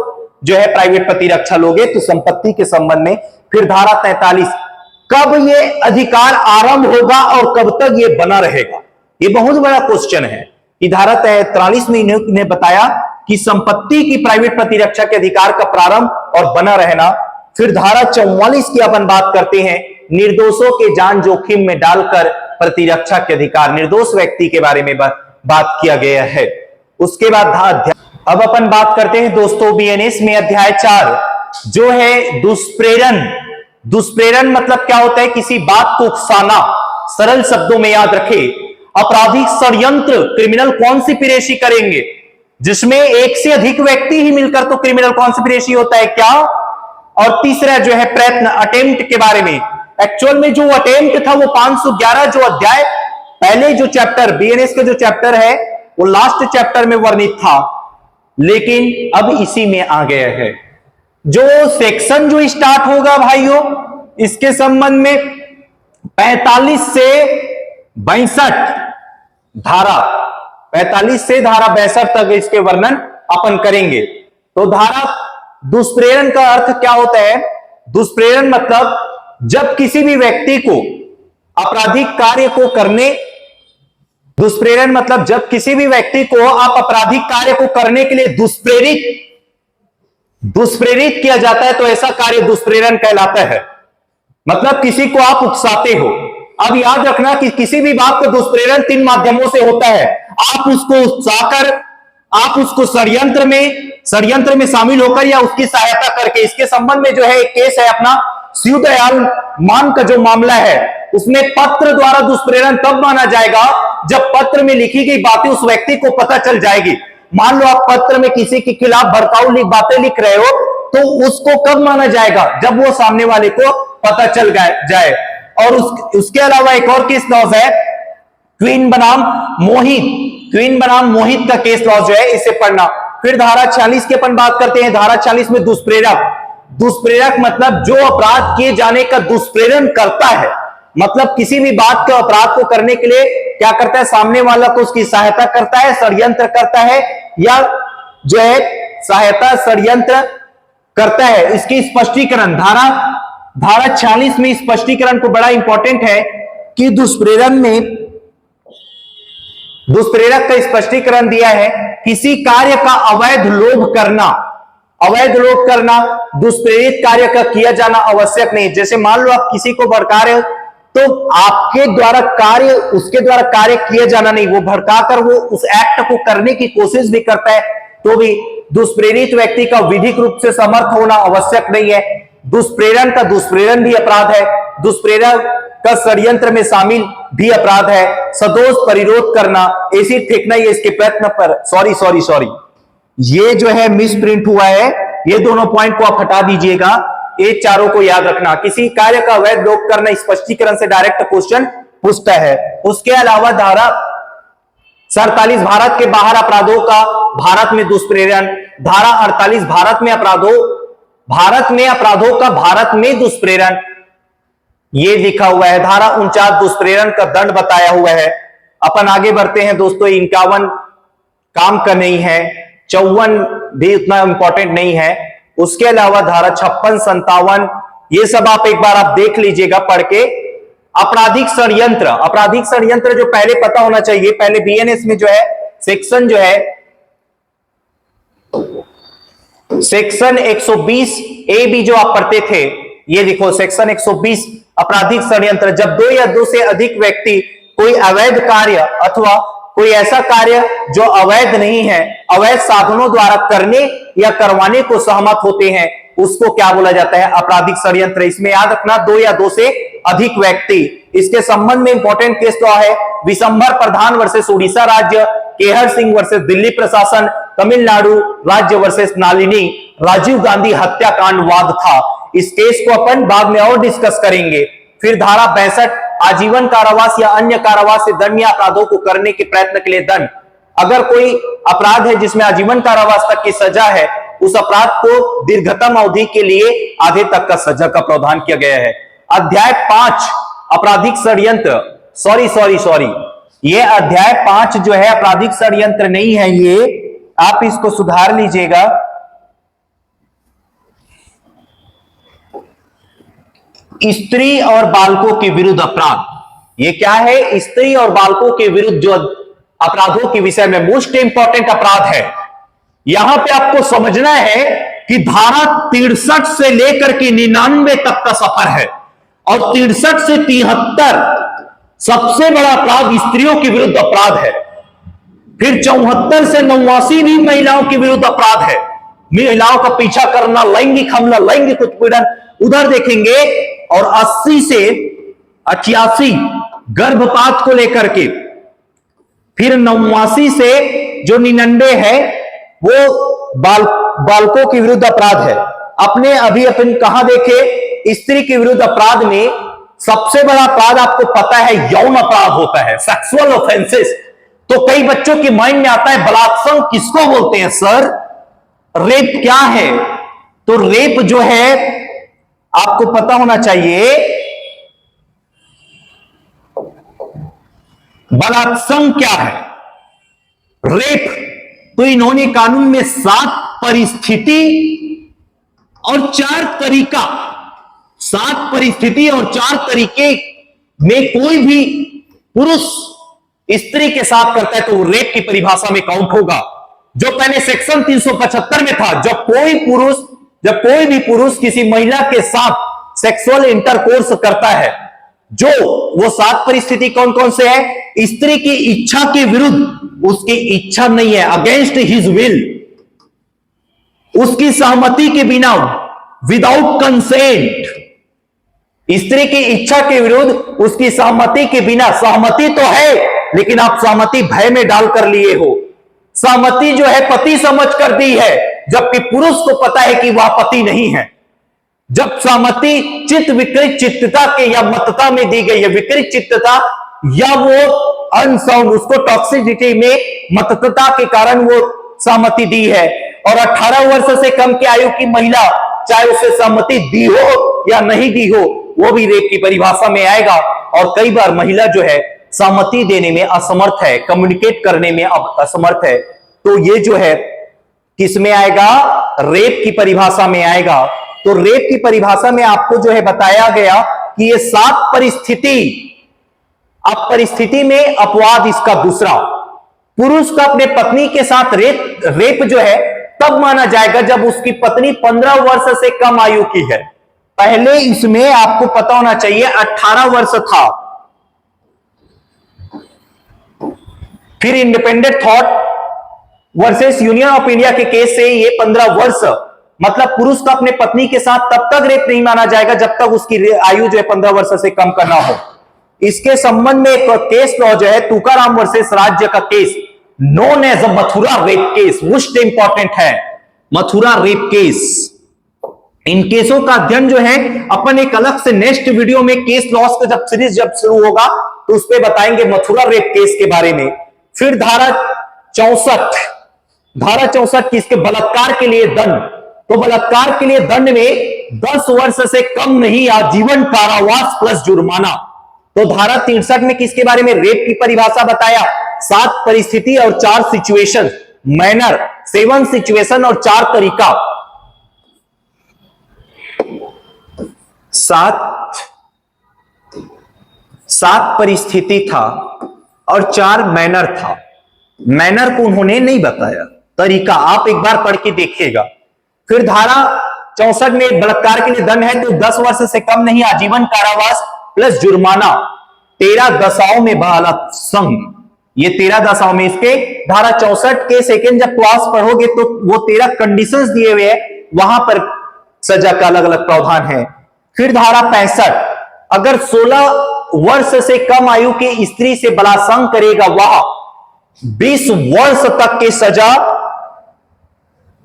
[SPEAKER 1] जो है प्राइवेट प्रतिरक्षा लोगे, तो संपत्ति के संबंध में। फिर धारा 43, कब ये अधिकार आरंभ होगा और कब तक ये बना रहेगा, ये बहुत बड़ा क्वेश्चन है। कि धारा 43 में इन्होंने बताया कि संपत्ति की प्राइवेट प्रतिरक्षा के अधिकार का प्रारंभ और बना रहना। फिर धारा 44 की अपन बात करते हैं, निर्दोषों के जान जोखिम में डालकर प्रतिरक्षा के अधिकार, निर्दोष व्यक्ति के बारे में बात किया गया है। उसके बाद अब अपन बात करते हैं दोस्तों बीएनएस में अध्याय 4 जो है दुष्प्रेरण। दुष्प्रेरण मतलब क्या होता है, किसी बात को उकसाना। सरल शब्दों में याद रखें, आपराधिक षड्यंत्र क्रिमिनल कॉन्स्पिरेसी करेंगे जिसमें एक से अधिक व्यक्ति ही मिलकर तो क्रिमिनल कॉन्स्पिरेसी होता है क्या। और तीसरा जो है प्रयत्न, अटेम्प्ट के बारे में। एक्चुअल में जो अटेम्प्ट था वो 511 जो अध्याय पहले जो चैप्टर बीएनएस का जो चैप्टर है वो लास्ट चैप्टर में वर्णित था, लेकिन अब इसी में आ गया है। जो सेक्शन जो स्टार्ट होगा भाइयों इसके संबंध में 45 से 62 धारा, 45 से धारा 62 तक इसके वर्णन अपन करेंगे। तो धारा दुष्प्रेरण का अर्थ क्या होता है, दुष्प्रेरण मतलब जब किसी भी व्यक्ति को आपराधिक कार्य को करने, दुष्प्रेरण मतलब जब किसी भी व्यक्ति को आप आपराधिक कार्य को करने के लिए दुष्प्रेरित किया जाता है तो ऐसा कार्य दुष्प्रेरण कहलाता है। मतलब किसी को आप उकसाते हो। अब याद रखना कि किसी भी बात का दुष्प्रेरण 3 माध्यमों से होता है। आप उसको उकसाकर, आप उसको षड्यंत्र में शामिल होकर या उसकी सहायता करके। इसके संबंध में जो है एक केस है अपना शिवदयाल मान का जो मामला है, उसमें पत्र द्वारा दुष्प्रेरण तब माना जाएगा जब पत्र में लिखी गई बातें उस व्यक्ति को पता चल जाएगी। मान लो आप पत्र में किसी के खिलाफ भड़काऊ बातें लिख रहे हो तो उसको कब माना जाएगा, जब वो सामने वाले को पता चल जाए। और उसके अलावा एक और केस लॉज है क्वीन बनाम मोहित का केस लॉज जो है, इसे पढ़ना। फिर धारा 46 की अपन बात करते हैं। धारा 46 में दुष्प्रेरक मतलब जो अपराध किए जाने का दुष्प्रेरण करता है, मतलब किसी भी बात के अपराध को करने के लिए क्या करता है, सामने वाला को उसकी सहायता करता है, षड्यंत्र करता है या जो है सहायता षड्यंत्र करता है। इसकी स्पष्टीकरण धारा 46 में स्पष्टीकरण को बड़ा इंपॉर्टेंट है कि दुष्प्रेरक का स्पष्टीकरण दिया है, किसी कार्य का अवैध लोभ करना दुष्प्रेरित कार्य का किया जाना आवश्यक नहीं। जैसे मान लो आप किसी को भड़का रहे हो तो आपके द्वारा कार्य, उसके द्वारा कार्य किया जाना नहीं, वो भड़काकर वो उस एक्ट को करने की कोशिश भी करता है तो भी दुष्प्रेरित व्यक्ति का विधिक रूप से समर्थ होना आवश्यक नहीं है। दुष्प्रेरण भी अपराध है, दुष्प्रेरक का षड्यंत्र में शामिल भी अपराध है। सदोष परिरोध करना, एसिड फेंकना, ये इसके प्रयत्न पर सॉरी ये जो है मिस प्रिंट हुआ है, ये दोनों पॉइंट को आप हटा दीजिएगा, ये चारों को याद रखना। किसी कार्य का अवैध लोभ करना स्पष्टीकरण से डायरेक्ट क्वेश्चन पूछता है। उसके अलावा धारा 47 भारत के बाहर अपराधों का भारत में दुष्प्रेरण। धारा 48 भारत में अपराधों का भारत में दुष्प्रेरण, ये लिखा हुआ है। धारा 49 दुष्प्रेरण का दंड बताया हुआ है। अपन आगे बढ़ते हैं दोस्तों। 51 काम का नहीं है, 54 भी उतना इंपॉर्टेंट नहीं है। उसके अलावा धारा 56, 57 ये सब आप एक बार आप देख लीजिएगा पढ़ के। आपराधिक षड्यंत्र जो पहले पता होना चाहिए, पहले बीएनएस में जो है सेक्शन जो है सेक्शन 120 ए बी जो आप पढ़ते थे, ये देखो सेक्शन 120 आपराधिक षड्यंत्र, जब 2 या 2 से अधिक व्यक्ति कोई अवैध कार्य अथवा कोई ऐसा कार्य जो अवैध नहीं है, अवैध साधनों द्वारा करने या करवाने को सहमत होते हैं, उसको क्या बोला जाता है, आपराधिक षड्यंत्र। इसमें याद रखना 2 या 2 से अधिक व्यक्ति। इसके संबंध में इंपॉर्टेंट केस लॉ है विशंभर प्रधान वर्सेस उड़ीसा राज्य, केहर सिंह वर्सेस दिल्ली प्रशासन, तमिलनाडु राज्य वर्सेस नालिनी राजीव गांधी हत्याकांड वाद था। इस केस को अपन बाद में और डिस्कस करेंगे। फिर धारा 62 आजीवन कारावास या अन्य कारावास से दंडनीय अपराधों को करने के प्रयत्न के लिए दंड। अगर कोई अपराध है जिसमें आजीवन कारावास तक की सजा है, उस अपराध को दीर्घतम अवधि के लिए आधे तक का सजा का प्रावधान किया गया है। अध्याय 5 आपराधिक षड्यंत्र, सॉरी, ये अध्याय 5 जो है आपराधिक षड्यंत्र नहीं है, ये आप इसको सुधार लीजिएगा। स्त्री और बालकों के विरुद्ध अपराध, ये क्या है? स्त्री और बालकों के विरुद्ध जो अपराधों के विषय में मोस्ट इंपॉर्टेंट अपराध है। यहां पे आपको समझना है कि धारा 63 से लेकर के 99 तक का सफर है और 63 से 73 सबसे बड़ा अपराध स्त्रियों के विरुद्ध अपराध है। फिर 74 से 89 भी महिलाओं के विरुद्ध अपराध है। महिलाओं का पीछा करना, लैंगिक हमला, लैंगिक उत्पीड़न उधर देखेंगे। और 80 से 88 गर्भपात को लेकर के, फिर 89 से जो 99 है वो बालकों के विरुद्ध अपराध है। अपने अभी अपन कहां देखे? स्त्री के विरुद्ध अपराध में सबसे बड़ा अपराध आपको पता है यौन अपराध होता है, सेक्सुअल ऑफेंसेस। तो कई बच्चों के माइंड में आता है बलात्संग किसको बोलते हैं सर? रेप क्या है? तो रेप जो है आपको पता होना चाहिए, बलात्संग क्या है, रेप। तो इन्होंने कानून में 7 परिस्थिति और 4 तरीका, 7 परिस्थिति और 4 तरीके में कोई भी पुरुष स्त्री के साथ करता है तो वो रेप की परिभाषा में काउंट होगा। जो पहले सेक्शन 375 में था, जब कोई भी पुरुष किसी महिला के साथ सेक्सुअल इंटरकोर्स करता है, जो वो 7 परिस्थिति कौन कौन से है? स्त्री की इच्छा के विरुद्ध, उसकी इच्छा नहीं है, अगेंस्ट हिज विल, उसकी सहमति के बिना, विदाउट कंसेंट, स्त्री की इच्छा के विरुद्ध, उसकी सहमति के बिना। सहमति तो है लेकिन आप सहमति भय में डाल कर लिए हो। सहमति जो है पति समझ कर दी है, जबकि पुरुष को पता है कि वह पति नहीं है। जब सहमति चित्त विकृत चित्तता के या मतता में दी गई है, विकृत चित्तता या वो अनसाउंड, उसको टॉक्सिसिटी में मतता के कारण वो सहमति दी है। और 18 वर्ष से कम की आयु की महिला, चाहे उसे सहमति दी हो या नहीं दी हो, वो भी रेप की परिभाषा में आएगा। और कई बार महिला जो है सहमति देने में असमर्थ है, कम्युनिकेट करने में असमर्थ है, तो ये जो है किस में आएगा? रेप की परिभाषा में आएगा। तो रेप की परिभाषा में आपको जो है बताया गया कि ये 7 परिस्थिति। अब परिस्थिति में अपवाद इसका दूसरा, पुरुष का अपने पत्नी के साथ रेप जो है तब माना जाएगा जब उसकी पत्नी 15 वर्ष से कम आयु की है। पहले इसमें आपको पता होना चाहिए 18 वर्ष था। फिर independent thought versus union of India के केस से ये 15 वर्ष, मतलब पुरुष का अपने पत्नी के साथ तब तक रेप नहीं माना जाएगा जब तक उसकी आयु जो है 15 वर्ष से कम का ना हो। इसके संबंध में एक केस लॉ जो है तुकाराम वर्सेस राज्य का case, known as a Mathura rape case, most important है मथुरा रेप केस। इन केसों का अध्ययन जो है अपन एक अलग से नेक्स्ट वीडियो में केस लॉस का जब सीरीज शुरू होगा तो उस पर बताएंगे मथुरा रेप केस के बारे में। फिर धारा 64 किसके? बलात्कार के लिए दंड। तो बलात्कार के लिए दंड में 10 वर्ष से कम नहीं, आजीवन कारावास प्लस जुर्माना। तो धारा 63 में किसके बारे में? रेप की परिभाषा बताया, 7 परिस्थिति और 4 सिचुएशन, मैनर, 7 सिचुएशन और 4 तरीका। 7 परिस्थिति था और 4 मैनर था। मैनर को उन्होंने नहीं बताया, तरीका आप एक बार पढ़ के देखिएगा। फिर धारा 64 में बलात्कार के लिए दंड है तो 10 वर्ष से कम नहीं, आजीवन कारावास प्लस जुर्माना। 13 दशाओं में बलात्संग, ये 13 दशाओं में। इसके धारा 64 के सेकेंड जब क्लास पढ़ोगे तो वो 13 कंडीशंस दिए हुए हैं, वहां पर सजा का अलग अलग प्रावधान है। फिर धारा 65, अगर 16 वर्ष से कम आयु की स्त्री से बलात्संग करेगा वह 20 वर्ष तक की सजा,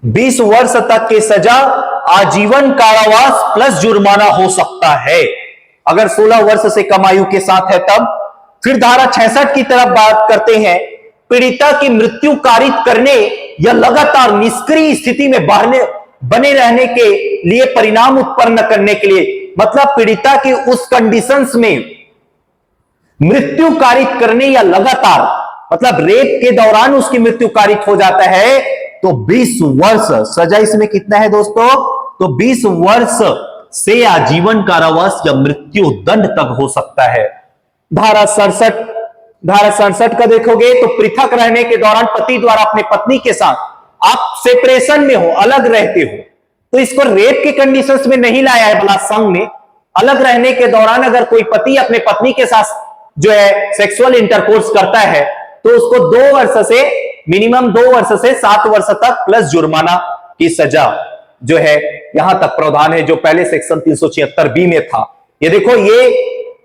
[SPEAKER 1] 20 वर्ष तक की सजा, आजीवन कारावास प्लस जुर्माना हो सकता है अगर 16 वर्ष से कम आयु के साथ है तब। फिर धारा 66 की तरफ बात करते हैं, पीड़िता की मृत्यु कारित करने या लगातार निष्क्रिय स्थिति में बने रहने के लिए परिणाम उत्पन्न करने के लिए, मतलब पीड़िता की उस कंडीशंस में मृत्यु कारित करने या लगातार मतलब रेप के दौरान उसकी मृत्यु कारित हो जाता है तो 20 वर्ष सजा। इसमें कितना है दोस्तों? तो 20 वर्ष से आजीवन कारावास या मृत्यु दंड तक हो सकता है। धारा 67 का देखोगे तो पृथक रहने के दौरान पति द्वारा अपने पत्नी के साथ आप सेपरेशन में हो, अलग रहते हो, तो इसको रेप के कंडीशंस में नहीं लाया है बलात्संग ने। अलग रहने के दौरान अगर कोई पति अपने पत्नी के साथ जो है सेक्सुअल इंटरकोर्स करता है तो उसको 2 वर्ष से मिनिमम 2 वर्ष से 7 वर्ष तक प्लस जुर्माना की सजा जो है यहां तक प्रावधान है, जो पहले सेक्शन 376 में था। ये देखो, ये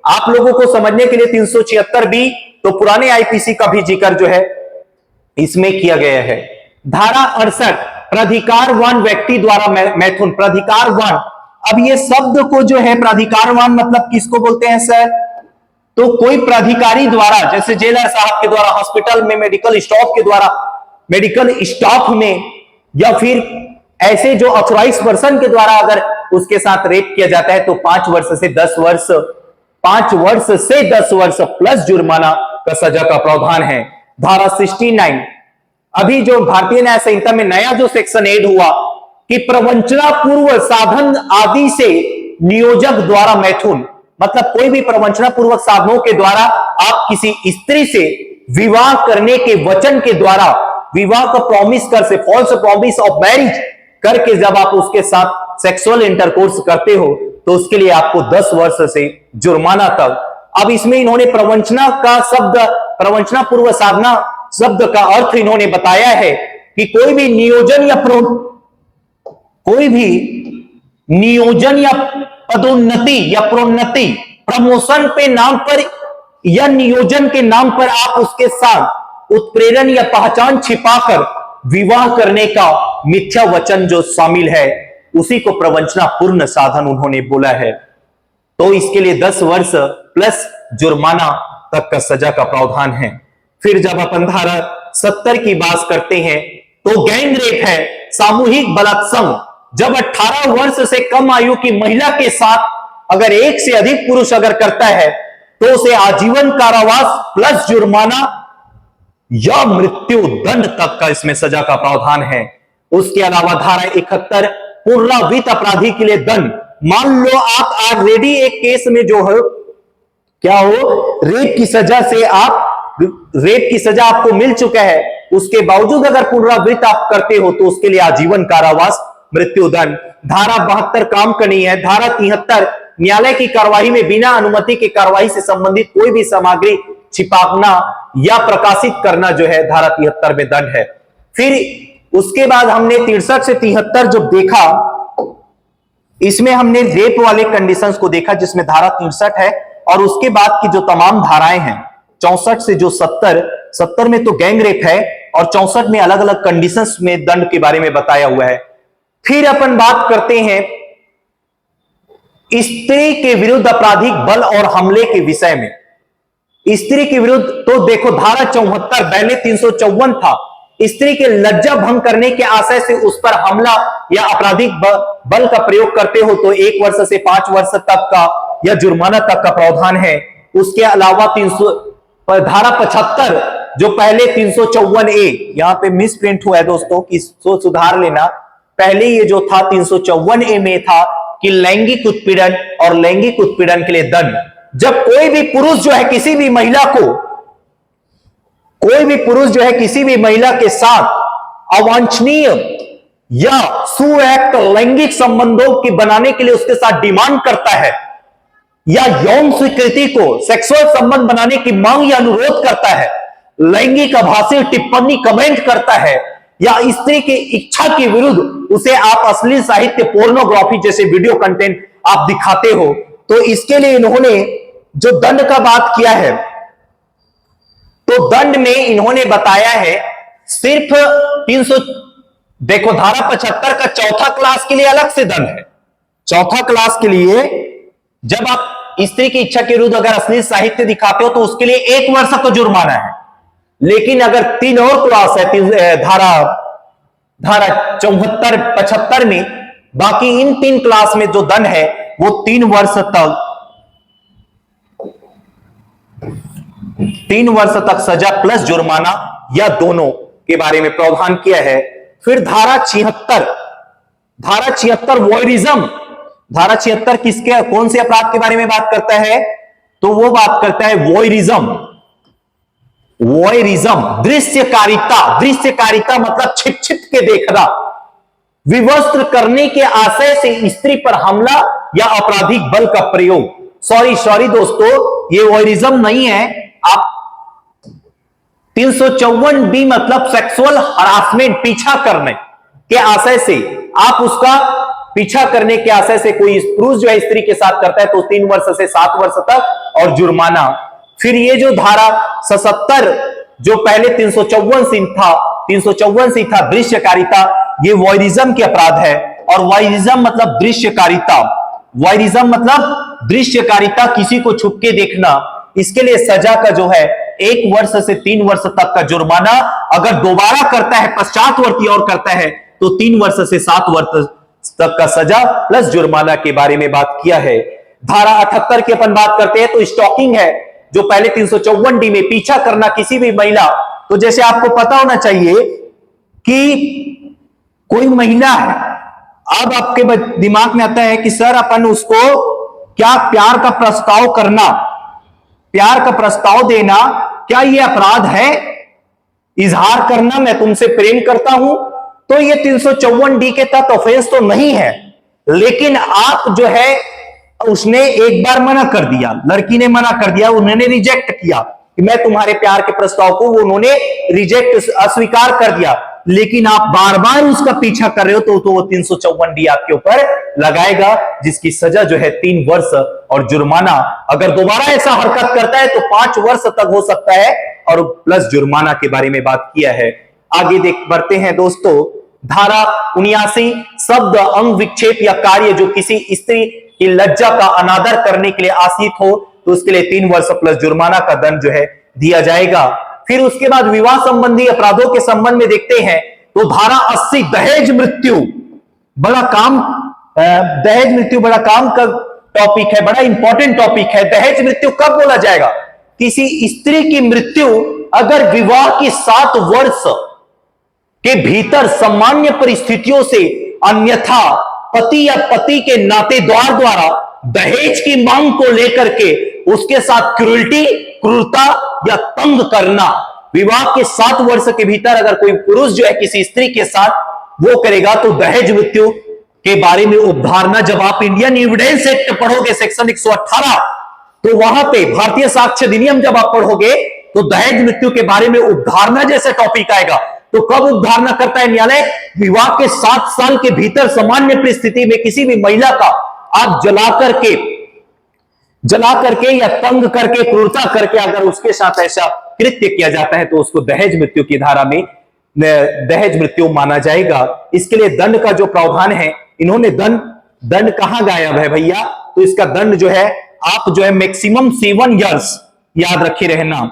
[SPEAKER 1] आप लोगों को समझने के लिए 376 तो पुराने आईपीसी का भी जिक्र जो है इसमें किया गया है। धारा 68 प्राधिकारवान व्यक्ति द्वारा मैथुन। प्राधिकारवान, अब ये शब्द को जो है प्राधिकारवान मतलब किसको बोलते हैं सर? तो कोई प्राधिकारी द्वारा, जैसे जेलर साहब के द्वारा हॉस्पिटल में, मेडिकल स्टाफ के द्वारा मेडिकल स्टाफ में, या फिर ऐसे जो ऑथराइज पर्सन के द्वारा अगर उसके साथ रेप किया जाता है तो 5 वर्ष से 10 वर्ष 5 वर्ष से 10 वर्ष प्लस जुर्माना का सजा का प्रावधान है। धारा 69 अभी जो भारतीय न्याय संहिता में नया जो सेक्शन ऐड हुआ कि प्रवंचना पूर्व साधन आदि से नियोजक द्वारा मैथुन, मतलब कोई भी प्रवंचना पूर्वक साधनों के द्वारा आप किसी स्त्री से विवाह करने के वचन के द्वारा विवाह का प्रॉमिस कर से फॉल्स प्रॉमिस ऑफ मैरिज करके जब आप उसके साथ सेक्सुअल इंटरकोर्स करते हो तो उसके लिए आपको 10 वर्ष से जुर्माना तक। अब इसमें इन्होंने प्रवंचना का शब्द, प्रवंचना पूर्व साधना शब्द का अर्थ इन्होंने बताया है कि कोई भी नियोजन या पदोन्नति या प्रोन्नति, प्रमोशन पे नाम पर या नियोजन के नाम पर आप उसके साथ उत्प्रेरण या पहचान छिपाकर विवाह करने का मिथ्या वचन जो शामिल है उसी को प्रवंचना पूर्ण साधन उन्होंने बोला है। तो इसके लिए 10 वर्ष प्लस जुर्माना तक का सजा का प्रावधान है। फिर जब अपन धारा 70 की बात करते हैं तो गैंग रेप है, सामूहिक बलात्संग। जब 18 वर्ष से कम आयु की महिला के साथ अगर एक से अधिक पुरुष अगर करता है तो उसे आजीवन कारावास प्लस जुर्माना या मृत्यु दंड तक का इसमें सजा का प्रावधान है। उसके अलावा धारा 71 पुनरावृत्त अपराधी के लिए दंड। मान लो आप ऑलरेडी एक केस में जो है क्या हो, रेप की सजा आपको मिल चुका है, उसके बावजूद अगर पुनरावृत्त आप करते हो तो उसके लिए आजीवन कारावास मृत्युदंड। धारा 72 काम करनी है। धारा 73 न्यायालय की कार्रवाई में बिना अनुमति की कार्रवाई से संबंधित कोई भी सामग्री छिपाना या प्रकाशित करना जो है धारा 73 में दंड है। फिर उसके बाद हमने 63 से 73 जो देखा, इसमें हमने रेप वाले कंडीशंस को देखा जिसमें धारा 63 है, और उसके बाद की जो तमाम धाराएं हैं 64 से जो 70 में तो गैंग रेप है और 64 में अलग अलग कंडीशंस में दंड के बारे में बताया हुआ है। फिर अपन बात करते हैं स्त्री के विरुद्ध आपराधिक बल और हमले के विषय में। स्त्री के विरुद्ध तो देखो धारा 74, पहले 354 था। स्त्री के लज्जा भंग करने के आशय से उस पर हमला या आपराधिक बल का प्रयोग करते हो तो 1 वर्ष से 5 वर्ष तक का या जुर्माना तक का प्रावधान है। उसके अलावा धारा 75 जो पहले 354A, यहां पे मिस प्रिंट हुआ है दोस्तों, इसको सुधार लेना। पहले ये जो था 354A में था कि लैंगिक उत्पीड़न और लैंगिक उत्पीड़न के लिए दंड। जब कोई भी पुरुष जो है किसी भी महिला के साथ अवांछनीय या सुएक्ट लैंगिक संबंधों की बनाने के लिए उसके साथ डिमांड करता है या यौन स्वीकृति को सेक्सुअल संबंध बनाने की मांग या अनुरोध करता है, लैंगिक आभासी टिप्पणी कमेंट करता है या स्त्री की इच्छा के विरुद्ध उसे आप अश्लील साहित्य पोर्नोग्राफी जैसे वीडियो कंटेंट आप दिखाते हो, तो इसके लिए इन्होंने जो दंड का बात किया है तो दंड में इन्होंने बताया है सिर्फ 300। देखो धारा 75 का चौथा क्लास के लिए अलग से दंड है। चौथा क्लास के लिए जब आप स्त्री की इच्छा के विरुद्ध अगर अश्लील साहित्य दिखाते हो तो उसके लिए 1 वर्ष का जुर्माना है। लेकिन अगर 3 और क्लास है, धारा धारा 74 75 में बाकी इन 3 क्लास में जो दंड है वो 3 वर्ष तक सजा प्लस जुर्माना या दोनों के बारे में प्रावधान किया है। फिर धारा 76 वॉयरिज्म। धारा 76 किसके कौन से अपराध के बारे में बात करता है? तो वो बात करता है वॉयरिज्म। दृश्यकारिता मतलब छिप छिप के देखना, विवस्त्र करने के आशय से स्त्री पर हमला या आपराधिक बल का प्रयोग। सॉरी दोस्तों, ये वॉयरिज्म नहीं है। आप 354 मतलब सेक्सुअल हरासमेंट, पीछा करने के आशय से, आप उसका पीछा करने के आशय से कोई पुरुष जो है स्त्री के साथ करता है तो 3 वर्ष से 7 वर्ष तक और जुर्माना। फिर ये जो धारा 77 जो पहले 354 से था दृश्यकारिता, ये वॉयरिज्म के अपराध है। और वॉयरिज्म मतलब दृश्यकारिता, किसी को छुप के देखना। इसके लिए सजा का जो है 1 वर्ष से 3 वर्ष तक का जुर्माना, अगर दोबारा करता है, पश्चातवर्ती और करता है तो 3 वर्ष से 7 वर्ष तक का सजा प्लस जुर्माना के बारे में बात किया है। धारा 78 की अपन बात करते हैं तो स्टॉकिंग है, जो पहले 354D में पीछा करना किसी भी महिला। तो जैसे आपको पता होना चाहिए कि कोई महिला है, अब आपके दिमाग में आता है कि सर अपन उसको क्या प्यार का प्रस्ताव करना, प्यार का प्रस्ताव देना, क्या यह अपराध है? इजहार करना मैं तुमसे प्रेम करता हूं, तो ये 354D के तहत ऑफेंस तो नहीं है। लेकिन आप जो है उसने एक बार मना कर दिया, लड़की ने मना कर दिया, उन्होंने रिजेक्ट किया कि मैं तुम्हारे प्यार के प्रस्ताव को, उन्होंने रिजेक्ट अस्वीकार कर दिया, लेकिन आप बार बार उसका पीछा कर रहे हो तो वो 354D आपके ऊपर लगाएगा, जिसकी सजा जो है 3 वर्ष और जुर्माना। अगर दोबारा ऐसा हरकत करता है तो 5 वर्ष तक हो सकता है और प्लस जुर्माना के बारे में बात किया है। आगे बढ़ते हैं दोस्तों। धारा 79 शब्द, अंग विक्षेप या कार्य जो किसी स्त्री की लज्जा का अनादर करने के लिए आसित हो तो उसके लिए 3 वर्ष प्लस जुर्माना का दंड जो है दिया जाएगा। फिर उसके बाद विवाह संबंधी अपराधों के संबंध में देखते हैं तो धारा 80 दहेज मृत्यु बड़ा काम का टॉपिक है, बड़ा इंपॉर्टेंट टॉपिक है। दहेज मृत्यु कब बोला जाएगा? किसी स्त्री की मृत्यु अगर विवाह की 7 वर्ष के भीतर सामान्य परिस्थितियों से अन्यथा पति या पति के नातेदार द्वारा दहेज की मांग को लेकर के उसके साथ क्रूरता या तंग करना, विवाह के 7 वर्ष के भीतर अगर कोई पुरुष जो है किसी स्त्री के साथ वो करेगा तो दहेज मृत्यु के बारे में उपधारणा, जब आप इंडियन एविडेंस एक्ट पढ़ोगे सेक्शन 118 तो वहां पे भारतीय साक्ष्य अधिनियम जब आप पढ़ोगे तो दहेज मृत्यु के बारे में उपधारणा जैसे टॉपिक आएगा। तो कब उपधारणा करता है न्यायालय? विवाह के 7 साल के भीतर सामान्य परिस्थिति में किसी भी महिला का आप जला करके या तंग करके, क्रूरता करके अगर उसके साथ ऐसा कृत्य किया जाता है तो उसको दहेज मृत्यु की धारा में दहेज मृत्यु माना जाएगा। इसके लिए दंड का जो प्रावधान है, इन्होंने दंड कहां गायब है भैया? तो इसका दंड जो है आप जो है मैक्सिमम 7 इयर्स याद रखे रहना,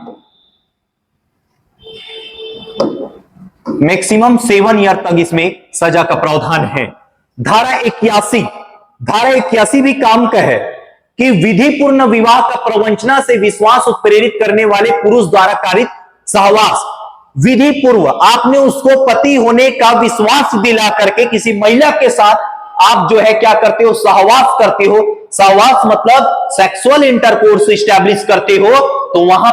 [SPEAKER 1] मैक्सिमम 7 ईयर तक इसमें सजा का प्रावधान है। धारा 81 भी काम का है कि विधि पूर्ण विवाह का प्रवंचना से विश्वास उत्प्रेरित करने वाले पुरुष द्वारा कारित सहवास। विधि पूर्व आपने उसको पति होने का विश्वास दिला करके किसी महिला के साथ आप जो है क्या करते हो? सहवास करते हो। सहवास मतलब सेक्सुअल इंटरकोर्स स्टैब्लिश करते हो, तो वहां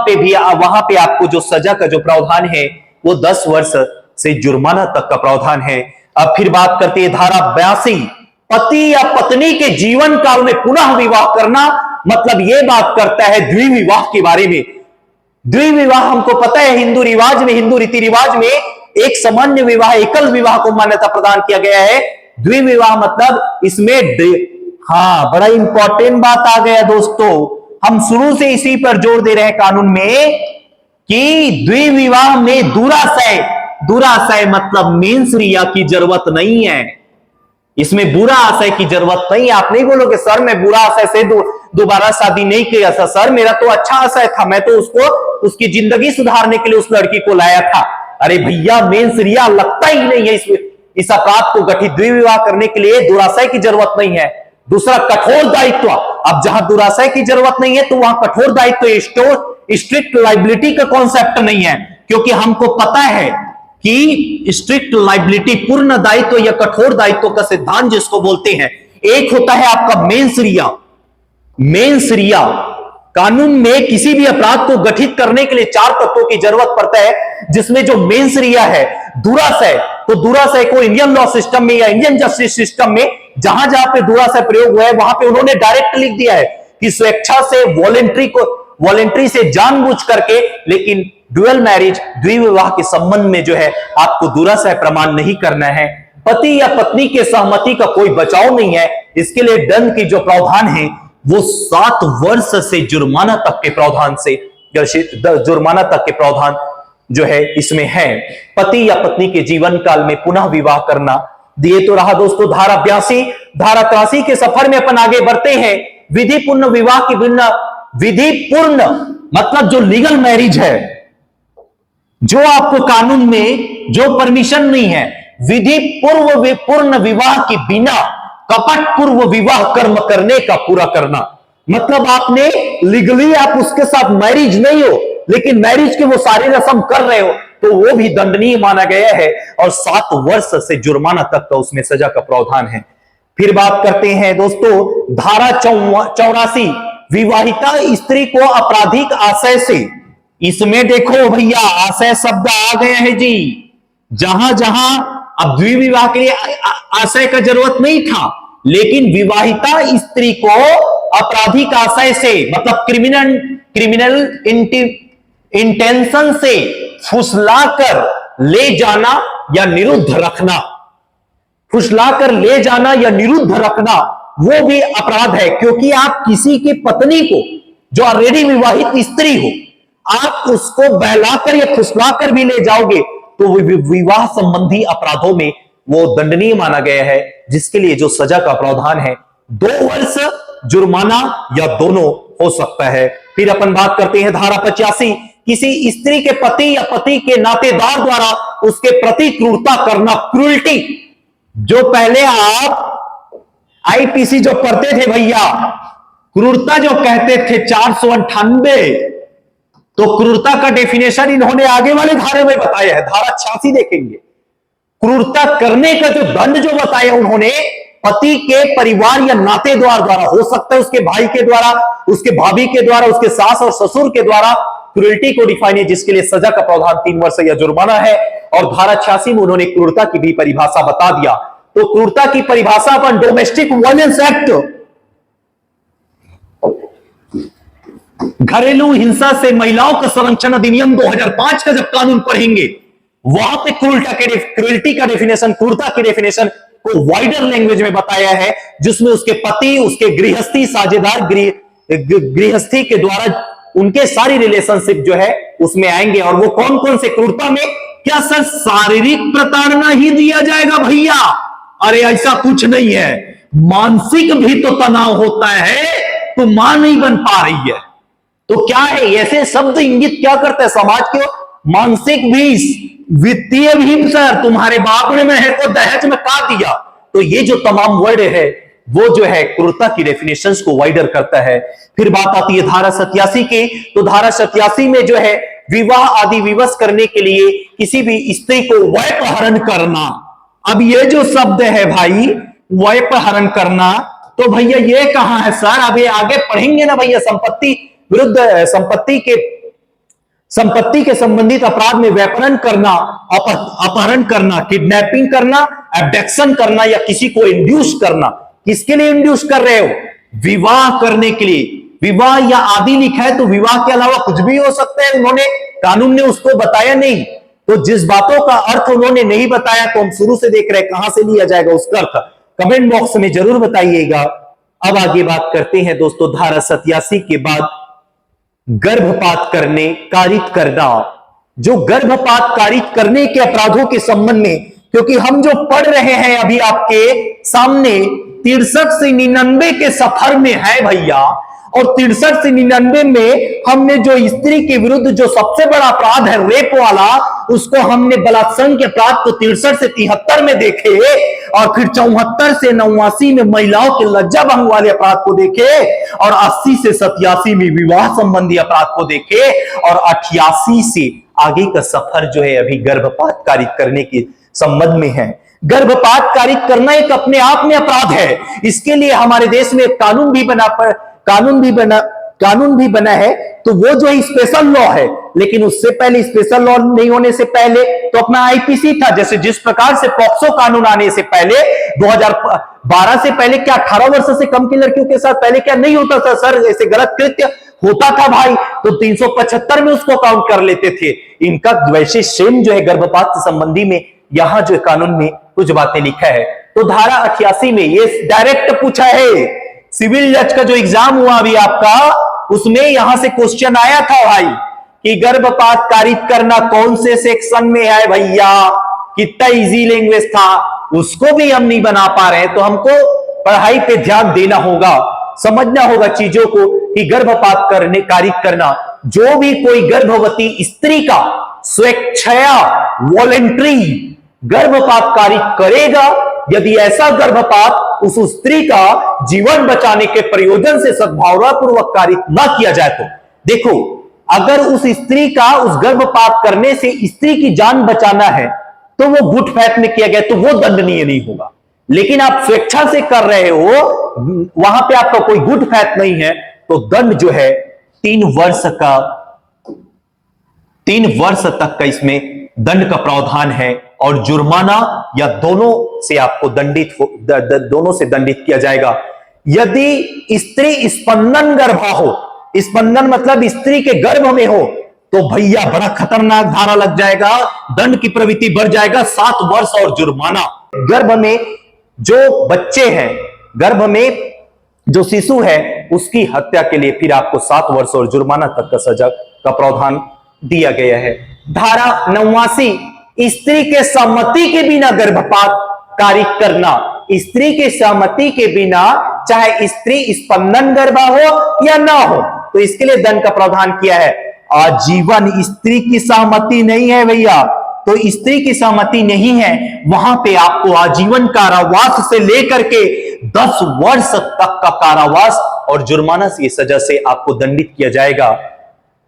[SPEAKER 1] पे आपको जो सजा का जो प्रावधान है वो 10 वर्ष से जुर्माना तक का प्रावधान है। अब फिर बात करते हैं धारा 82 पति या पत्नी के जीवन काल में पुनः विवाह करना, मतलब यह बात करता है द्विविवाह के बारे में। द्विविवाह हमको पता है हिंदू रीति रिवाज में एक सामान्य विवाह, एकल विवाह को मान्यता प्रदान किया गया है। द्विविवाह मतलब इसमें बड़ा इंपॉर्टेंट बात आ गया दोस्तों, हम शुरू से इसी पर जोर दे रहे हैं कानून में कि द्विविवाह में दुराशय मतलब मेंस रिया की जरूरत नहीं है, इसमें बुरा आशय की जरूरत नहीं है। आप नहीं बोलोगे सर मैं बुरा आशय से दोबारा शादी नहीं किया था, सर मेरा तो अच्छा आशय था, मैं तो उसको उसकी जिंदगी सुधारने के लिए उस लड़की को लाया था। अरे भैया मेंस रिया लगता ही नहीं है इस अपराध को गठित द्विविवाह करने के लिए दुराशय की जरूरत नहीं है। दूसरा, कठोर दायित्व। अब जहां दुराशय की जरूरत नहीं है तो वहां कठोर दायित्व, स्ट्रिक्ट लाइबिलिटी का कॉन्सेप्ट नहीं है, क्योंकि हमको पता है कि स्ट्रिक्ट लाइबिलिटी, पूर्ण दायित्व या कठोर दायित्व का सिद्धांत जिसको बोलते हैं, एक होता है आपका मेंस रिया। मेंस रिया कानून में किसी भी अपराध को गठित करने के लिए 4 तत्वों की जरूरत पड़ता है, जिसमें जो मेंस रिया है, दुराशय, तो दुराशय को इंडियन लॉ सिस्टम में या इंडियन जस्टिस सिस्टम में जहां जहां पे दुराशय प्रयोग हुआ है वहां पे उन्होंने डायरेक्ट लिख दिया है कि स्वेच्छा से, वॉलेंट्री से, जानबूझ करके, लेकिन ड्यूअल मैरिज, द्विविवाह के संबंध में जो है आपको दुराशय प्रमाण नहीं करना है। पति या पत्नी के सहमति का कोई बचाव नहीं है। इसके लिए दंड की जो प्रावधान है वो 7 वर्ष से जुर्माना तक के प्रावधान से, जुर्माना तक के प्रावधान जो है इसमें है। पति या पत्नी के जीवन काल में पुनः विवाह करना। दिए तो रहा दोस्तों धारा 82। धारा 83 के सफर में अपन आगे बढ़ते हैं। विधि पूर्ण विवाह की भिन्न, विधि पूर्ण मतलब जो लीगल मैरिज है, जो आपको कानून में जो परमिशन नहीं है, विधि पूर्ण विवाह के बिना कपट पूर्व विवाह कर्म करने का पूरा करना। मतलब आपने लीगली आप उसके साथ मैरिज नहीं हो, लेकिन मैरिज के वो सारी रस्म कर रहे हो, तो वो भी दंडनीय माना गया है और 7 वर्ष से जुर्माना तक का उसमें सजा का प्रावधान है। फिर बात करते हैं दोस्तों धारा 84, विवाहिता स्त्री को आपराधिक आशय से। इसमें देखो भैया आशय शब्द आ गया है जी। जहां जहां अब द्विविवाह के लिए आशय का जरूरत नहीं था, लेकिन विवाहिता स्त्री को आपराधिक आशय से मतलब क्रिमिनल इंटेंशन से फुसलाकर ले जाना या निरुद्ध रखना, फुसलाकर ले जाना या निरुद्ध रखना वो भी अपराध है। क्योंकि आप किसी की पत्नी को जो ऑलरेडी विवाहित स्त्री हो, आप उसको बहलाकर या फुसलाकर भी ले जाओगे तो विवाह संबंधी अपराधों में वो दंडनीय माना गया है, जिसके लिए जो सजा का प्रावधान है 2 वर्ष, जुर्माना या दोनों हो सकता है। फिर अपन बात करते हैं धारा 85, किसी स्त्री के पति या पति के नातेदार द्वारा उसके प्रति क्रूरता करना, क्रूरटी। जो पहले आप आईपीसी जो पढ़ते थे भैया, क्रूरता जो कहते थे 498, तो क्रूरता का डेफिनेशन इन्होंने आगे वाले धारे में बताया है। धारा 86 देखेंगे, क्रूरता करने का जो दंड जो बताया उन्होंने, पति के परिवार या नातेदार द्वारा, हो सकता है उसके भाई के द्वारा, उसके भाभी के द्वारा, उसके सास और ससुर के द्वारा क्रूरटी को डिफाइन है, जिसके लिए सजा का प्रावधान 3 वर्ष या जुर्माना है। और धारा 86 में उन्होंने क्रूरता की भी परिभाषा बता दिया। तो क्रूरता की परिभाषा अपन डोमेस्टिक वायलेंस एक्ट, घरेलू हिंसा से महिलाओं का संरक्षण अधिनियम 2005 का जब कानून पढ़ेंगे, वहां पे क्रूरटी का डेफिनेशन, क्रूरता की डेफिनेशन को वाइडर लैंग्वेज में बताया है, जिसमें उसके पति, उसके गृहस्थी साझेदार, गृहस्थी के द्वारा उनके सारी रिलेशनशिप जो है उसमें आएंगे। और वो कौन कौन से क्रूरता में, क्या सर शारीरिक प्रताड़ना ही दिया जाएगा भैया? अरे ऐसा कुछ नहीं है, मानसिक भी तो तनाव होता है, तो मां नहीं बन पा रही है तो क्या है, ऐसे शब्द इंगित क्या करते हैं समाज के? मानसिक भी, वित्तीय भी, सर तुम्हारे बाप ने है तो दहेज में का दिया। तो ये जो तमाम वर्ड है वो जो है क्रूरता की डेफिनेशंस को वाइडर करता है। फिर बात आती है धारा 87 की। तो धारा 87 में जो है विवाह आदि विवश करने के लिए किसी भी स्त्री को वैपहरण करना। अब ये जो शब्द है भाई, वैपहरण करना, तो भैया ये कहां है सर? अब ये आगे पढ़ेंगे ना भैया, संपत्ति विरुद्ध संपत्ति के संबंधित अपराध में व्यापरण करना, अपहरण करना, किडनैपिंग करना, एब्डक्शन करना या किसी को इंड्यूस करना। किसके लिए इंड्यूस कर रहे हो? विवाह करने के लिए। विवाह या आदि लिखा है तो विवाह के अलावा कुछ भी हो सकता है, उन्होंने कानून ने उसको बताया नहीं। तो जिस बातों का अर्थ उन्होंने नहीं बताया तो हम शुरू से देख रहे हैं, कहां से लिया जाएगा उसका अर्थ, कमेंट बॉक्स में जरूर बताइएगा। अब आगे बात करते हैं दोस्तों धारा 87 के बाद गर्भपात करने, कारित करना। जो गर्भपात कारित करने के अपराधों के संबंध में, क्योंकि हम जो पढ़ रहे हैं अभी आपके सामने 63 से 99 के सफर में है भैया, और 63 से 99 में हमने जो स्त्री के विरुद्ध जो सबसे बड़ा अपराध है रेप वाला, उसको हमने बलात्संग के अपराध को 63 से 73 में देखे, और फिर 74 से 89 में महिलाओं के लज्जा भंग वाले अपराध को देखे, और 80 से 87 में विवाह संबंधी अपराध को देखे, और 88 से आगे का सफर जो है अभी गर्भपात कारित करने के संबंध में है। गर्भपात कारित करना एक अपने आप में अपराध है। इसके लिए हमारे देश में कानून भी बना है, तो वो जो है स्पेशल लॉ है। लेकिन उससे पहले, स्पेशल लॉ नहीं होने से पहले तो अपना आईपीसी था। जैसे जिस प्रकार से पॉक्सो कानून आने से पहले 2012 से पहले क्या 18 वर्ष से कम की लड़कियों के साथ पहले क्या नहीं होता था सर, ऐसे गलत कृत्य होता था भाई, तो 375 में उसको काउंट कर लेते थे। इनका वैसे सेम जो है गर्भपात संबंधी में यहां जो कानून में कुछ बातें लिखा है। तो धारा 88 में ये डायरेक्ट पूछा है, सिविल जज का जो एग्जाम हुआ अभी आपका, उसमें यहां से क्वेश्चन आया था भाई कि गर्भपात कारित करना कौन से सेक्शन में है भैया। कितना इजी लैंग्वेज था, उसको भी हम नहीं बना पा रहे हैं। तो हमको पढ़ाई पे ध्यान देना होगा, समझना होगा चीजों को कि गर्भपात कारित करना, जो भी कोई गर्भवती स्त्री का स्वेच्छया वॉलेंट्री गर्भपात कारित करेगा, यदि ऐसा गर्भपात उस स्त्री का जीवन बचाने के प्रयोजन से सद्भावनापूर्वक कारित न किया जाए, तो देखो, अगर उस स्त्री का उस गर्भपात करने से स्त्री की जान बचाना है तो वो गुड फैथ में किया गया, तो वो दंडनीय नहीं होगा। लेकिन आप स्वेच्छा से कर रहे हो, वहां पे आपका कोई गुड फैथ नहीं है, तो दंड जो है 3 वर्ष तक का इसमें दंड का प्रावधान है, और जुर्माना या दोनों से आपको दोनों से दंडित किया जाएगा। यदि स्त्री स्पंदन गर्भा हो, स्पंदन मतलब स्त्री के गर्भ में हो, तो भैया बड़ा खतरनाक धारा लग जाएगा, दंड की प्रवृत्ति बढ़ जाएगा, 7 वर्ष और जुर्माना। गर्भ में जो बच्चे हैं, गर्भ में जो शिशु है, उसकी हत्या के लिए फिर आपको 7 वर्ष और जुर्माना तक का सजा का प्रावधान दिया गया है। धारा 89, स्त्री के सहमति के बिना गर्भपात कारित करना। स्त्री के सहमति के बिना, चाहे स्त्री स्पंदन गर्भा हो या ना हो, तो इसके लिए दंड का प्रावधान किया है आजीवन। स्त्री की सहमति नहीं है भैया, तो स्त्री की सहमति नहीं है, वहां पे आपको आजीवन कारावास से लेकर के 10 वर्ष तक का कारावास और जुर्माना से सजा से आपको दंडित किया जाएगा।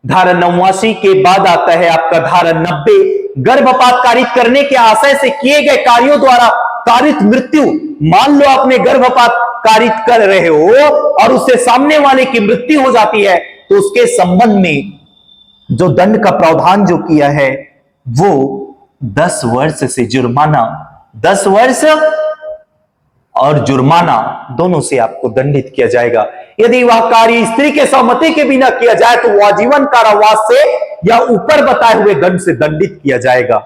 [SPEAKER 1] धारा 89 के बाद आता है आपका धारा 90, गर्भपात कारित करने के आशय से किए गए कार्यों द्वारा कारित मृत्यु। मान लो आपने गर्भपात कारित कर रहे हो और उससे सामने वाले की मृत्यु हो जाती है, तो उसके संबंध में जो दंड का प्रावधान जो किया है वो 10 वर्ष से जुर्माना, 10 वर्ष और जुर्माना दोनों से आपको दंडित किया जाएगा। यदि वह कार्य स्त्री के सहमति के बिना किया जाए तो वह आजीवन कारावास से या ऊपर बताए हुए दंड से दंडित किया जाएगा।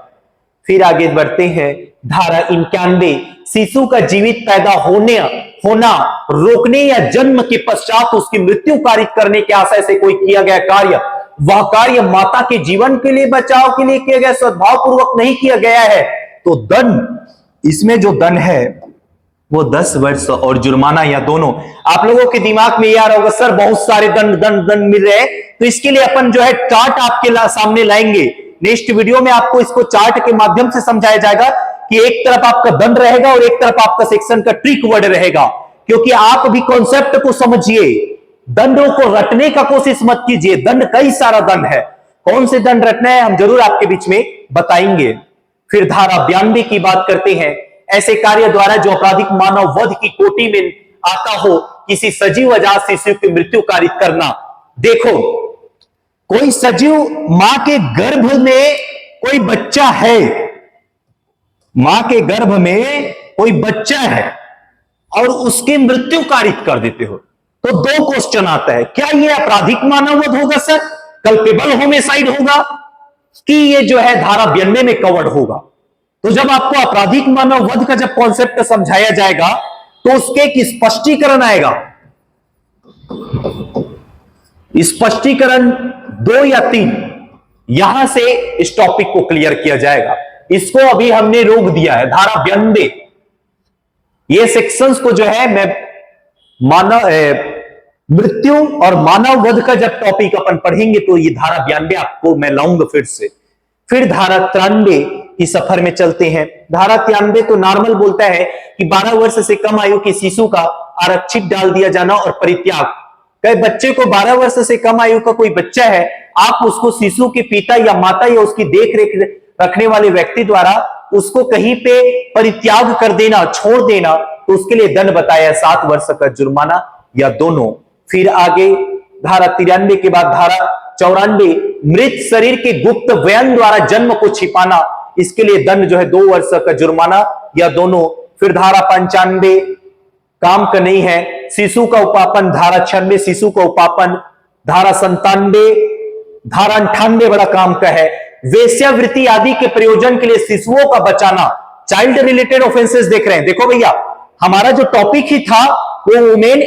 [SPEAKER 1] फिर आगे बढ़ते हैं, धारा 91, शिशु का जीवित पैदा होना रोकने या जन्म के पश्चात उसकी मृत्यु कारित करने के आशय से कोई किया गया कार्य, वह कार्य माता के जीवन के लिए, बचाव के लिए किया गया, सद्भाव पूर्वक नहीं किया गया है, तो दंड, इसमें जो दंड है वो 10 वर्ष और जुर्माना या दोनों। आप लोगों के दिमाग में ये आ रहा होगा सर बहुत सारे दंड मिल रहे हैं, तो इसके लिए अपन जो है चार्ट आपके सामने लाएंगे। नेक्स्ट वीडियो में आपको इसको चार्ट के माध्यम से समझाया जाएगा कि एक तरफ आपका दंड रहेगा और एक तरफ आपका सेक्शन का ट्रिक वर्ड रहेगा, क्योंकि आप भी कॉन्सेप्ट को समझिए, दंडों को रटने का कोशिश मत कीजिए। दंड कई सारा दंड है, कौन से दंड रटना है हम जरूर आपके बीच में बताएंगे। फिर धारा 92 की बात करते हैं, ऐसे कार्य द्वारा जो आपराधिक मानव वध की कोटि में आता हो, किसी सजीव अजात शिशु की मृत्यु कारित करना। देखो, कोई सजीव मां के गर्भ में कोई बच्चा है, मां के गर्भ में कोई बच्चा है और उसकी मृत्यु कारित कर देते हो, तो 2 क्वेश्चन आता है, क्या यह आपराधिक मानव वध होगा सर, कल्पेबल होमिसाइड होगा, कि ये जो है धारा 92 में कवर्ड होगा। तो जब आपको आपराधिक मानव वध का जब कॉन्सेप्ट समझाया जाएगा तो उसके एक स्पष्टीकरण आएगा। स्पष्टीकरण 2 या 3, यहां से इस टॉपिक को क्लियर किया जाएगा। इसको अभी हमने रोक दिया है। धारा 92 ये सेक्शंस को जो है मैं मानव मृत्यु और मानव वध का जब टॉपिक अपन पढ़ेंगे तो ये धारा 92 आपको मैं लाऊंगा फिर से। फिर धारा 93 की सफर में चलते हैं। धारा 93 तो नॉर्मल बोलता है कि 12 वर्ष से कम आयु के शिशु का आरक्षित डाल दिया जाना और परित्याग। कई बच्चे को 12 वर्ष से कम आयु का कोई बच्चा है, आप उसको शिशु के पिता या माता या उसकी देख रेख रखने वाले व्यक्ति द्वारा उसको कहीं पे परित्याग कर देना, छोड़ देना, तो उसके लिए दंड बताया 7 वर्ष का जुर्माना या दोनों। फिर आगे धारा 93 के बाद धारा 94 मृत शरीर के गुप्त व्ययन द्वारा जन्म को छिपाना, इसके लिए दंड जो है 2 वर्ष का जुर्माना या दोनों। फिर धारा 95 काम का नहीं है, शिशु का उपापन, धारा 96 शिशु का उपापन, धारा 97, धारा 98 बड़ा काम का है, वेश्यावृत्ति आदि के प्रयोजन के लिए शिशुओं का बचाना। चाइल्ड रिलेटेड ऑफेंसेस देख रहे हैं, देखो भैया हमारा जो टॉपिक ही था वो वुमेन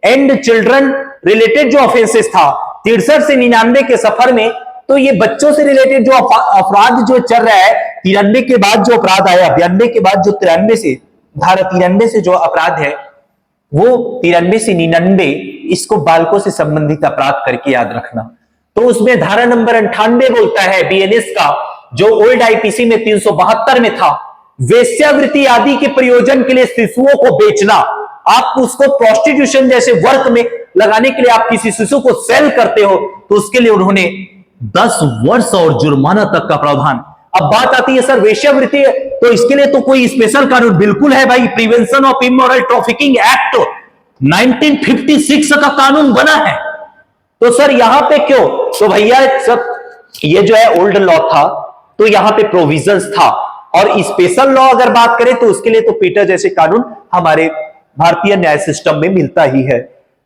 [SPEAKER 1] एंड चिल्ड्रन रिलेटेड जो ऑफेंसेस था 63 से 99 के सफर में, तो ये बच्चों से रिलेटेड जो अपराध जो चल रहा है 93 के बाद जो अपराध आया, 92 के बाद जो 93 से धारा 93 से जो अपराध है वो 93 से 99, इसको बालकों से संबंधित अपराध करके याद रखना। तो उसमें धारा नंबर 98 बोलता है बीएनएस का, जो ओल्ड आईपीसी में 372 में था, वेश्यावृत्ति आदि के प्रयोजन के लिए शिशुओं को बेचना। आप उसको प्रोस्टिट्यूशन जैसे वर्क में लगाने के लिए आप किसी शिशु को सेल करते हो तो उसके लिए उन्होंने 10 वर्ष और जुर्माना तक का प्रावधान। अब बात आती है सर वेश्यावृत्ति, तो इसके लिए तो कोई स्पेशल कानून बिल्कुल है भाई, prevention of immoral trafficking act 1956 का कानून बना है। तो सर यहां पे क्यों? तो भैया सब ये जो है ओल्ड लॉ था तो यहां पे प्रोविजंस था, और स्पेशल लॉ अगर बात करें तो उसके लिए तो पीटर जैसे कानून हमारे भारतीय न्याय सिस्टम में मिलता ही है।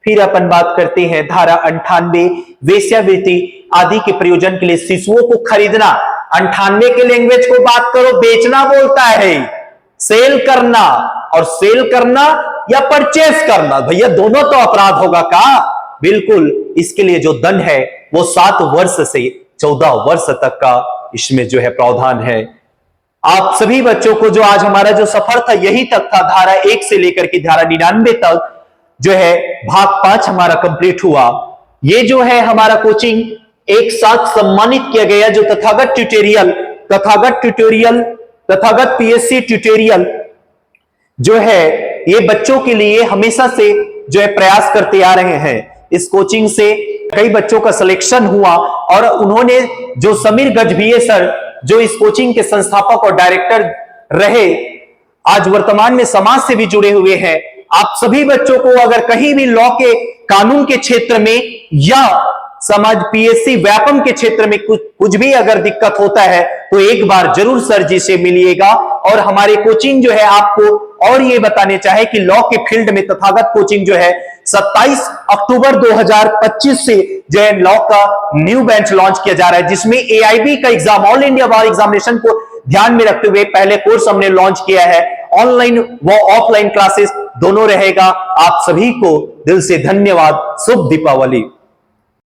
[SPEAKER 1] फिर अपन बात करते हैं धारा 98 वेश्यावृत्ति आदि के प्रयोजन के लिए शिशुओं को खरीदना। 98 के लैंग्वेज को बात करो, बेचना बोलता है, सेल करना, और सेल करना या परचेस करना, भैया दोनों तो अपराध होगा का? बिल्कुल। इसके लिए जो दंड है वो 7 वर्ष से 14 वर्ष तक का इसमें जो है प्रावधान है। आप सभी बच्चों को जो आज हमारा जो सफर था यही तक था, धारा 1 से लेकर के धारा 99 तक जो है भाग 5 हमारा कंप्लीट हुआ। ये जो है हमारा कोचिंग एक साथ सम्मानित किया गया, जो Tathagat tutorial, Tathagat PSC tutorial जो है ये बच्चों के लिए हमेशा से जो है प्रयास करते आ रहे हैं। इस कोचिंग से कई बच्चों का सिलेक्शन हुआ, और उन्होंने जो समीर गजभिये सर जो इस कोचिंग के संस्थापक और डायरेक्टर रहे, आज वर्तमान में समाज से भी जुड़े हुए हैं। आप सभी बच्चों को अगर कहीं भी लॉ के कानून के क्षेत्र में या समाज पीएससी व्यापम के क्षेत्र में कुछ भी अगर दिक्कत होता है तो एक बार जरूर सर जी से मिलिएगा। और हमारे कोचिंग जो है आपको और ये बताने चाहे कि लॉ के फील्ड में तथागत कोचिंग जो है 27 अक्टूबर 2025 से जो है लॉ का न्यू बैच लॉन्च किया जा रहा है, जिसमें एआईबी का एग्जाम, ऑल इंडिया बार एग्जामिनेशन को ध्यान में रखते हुए पहले कोर्स हमने लॉन्च किया है। ऑनलाइन व ऑफलाइन क्लासेस दोनों रहेगा। आप सभी को दिल से धन्यवाद। शुभ दीपावली।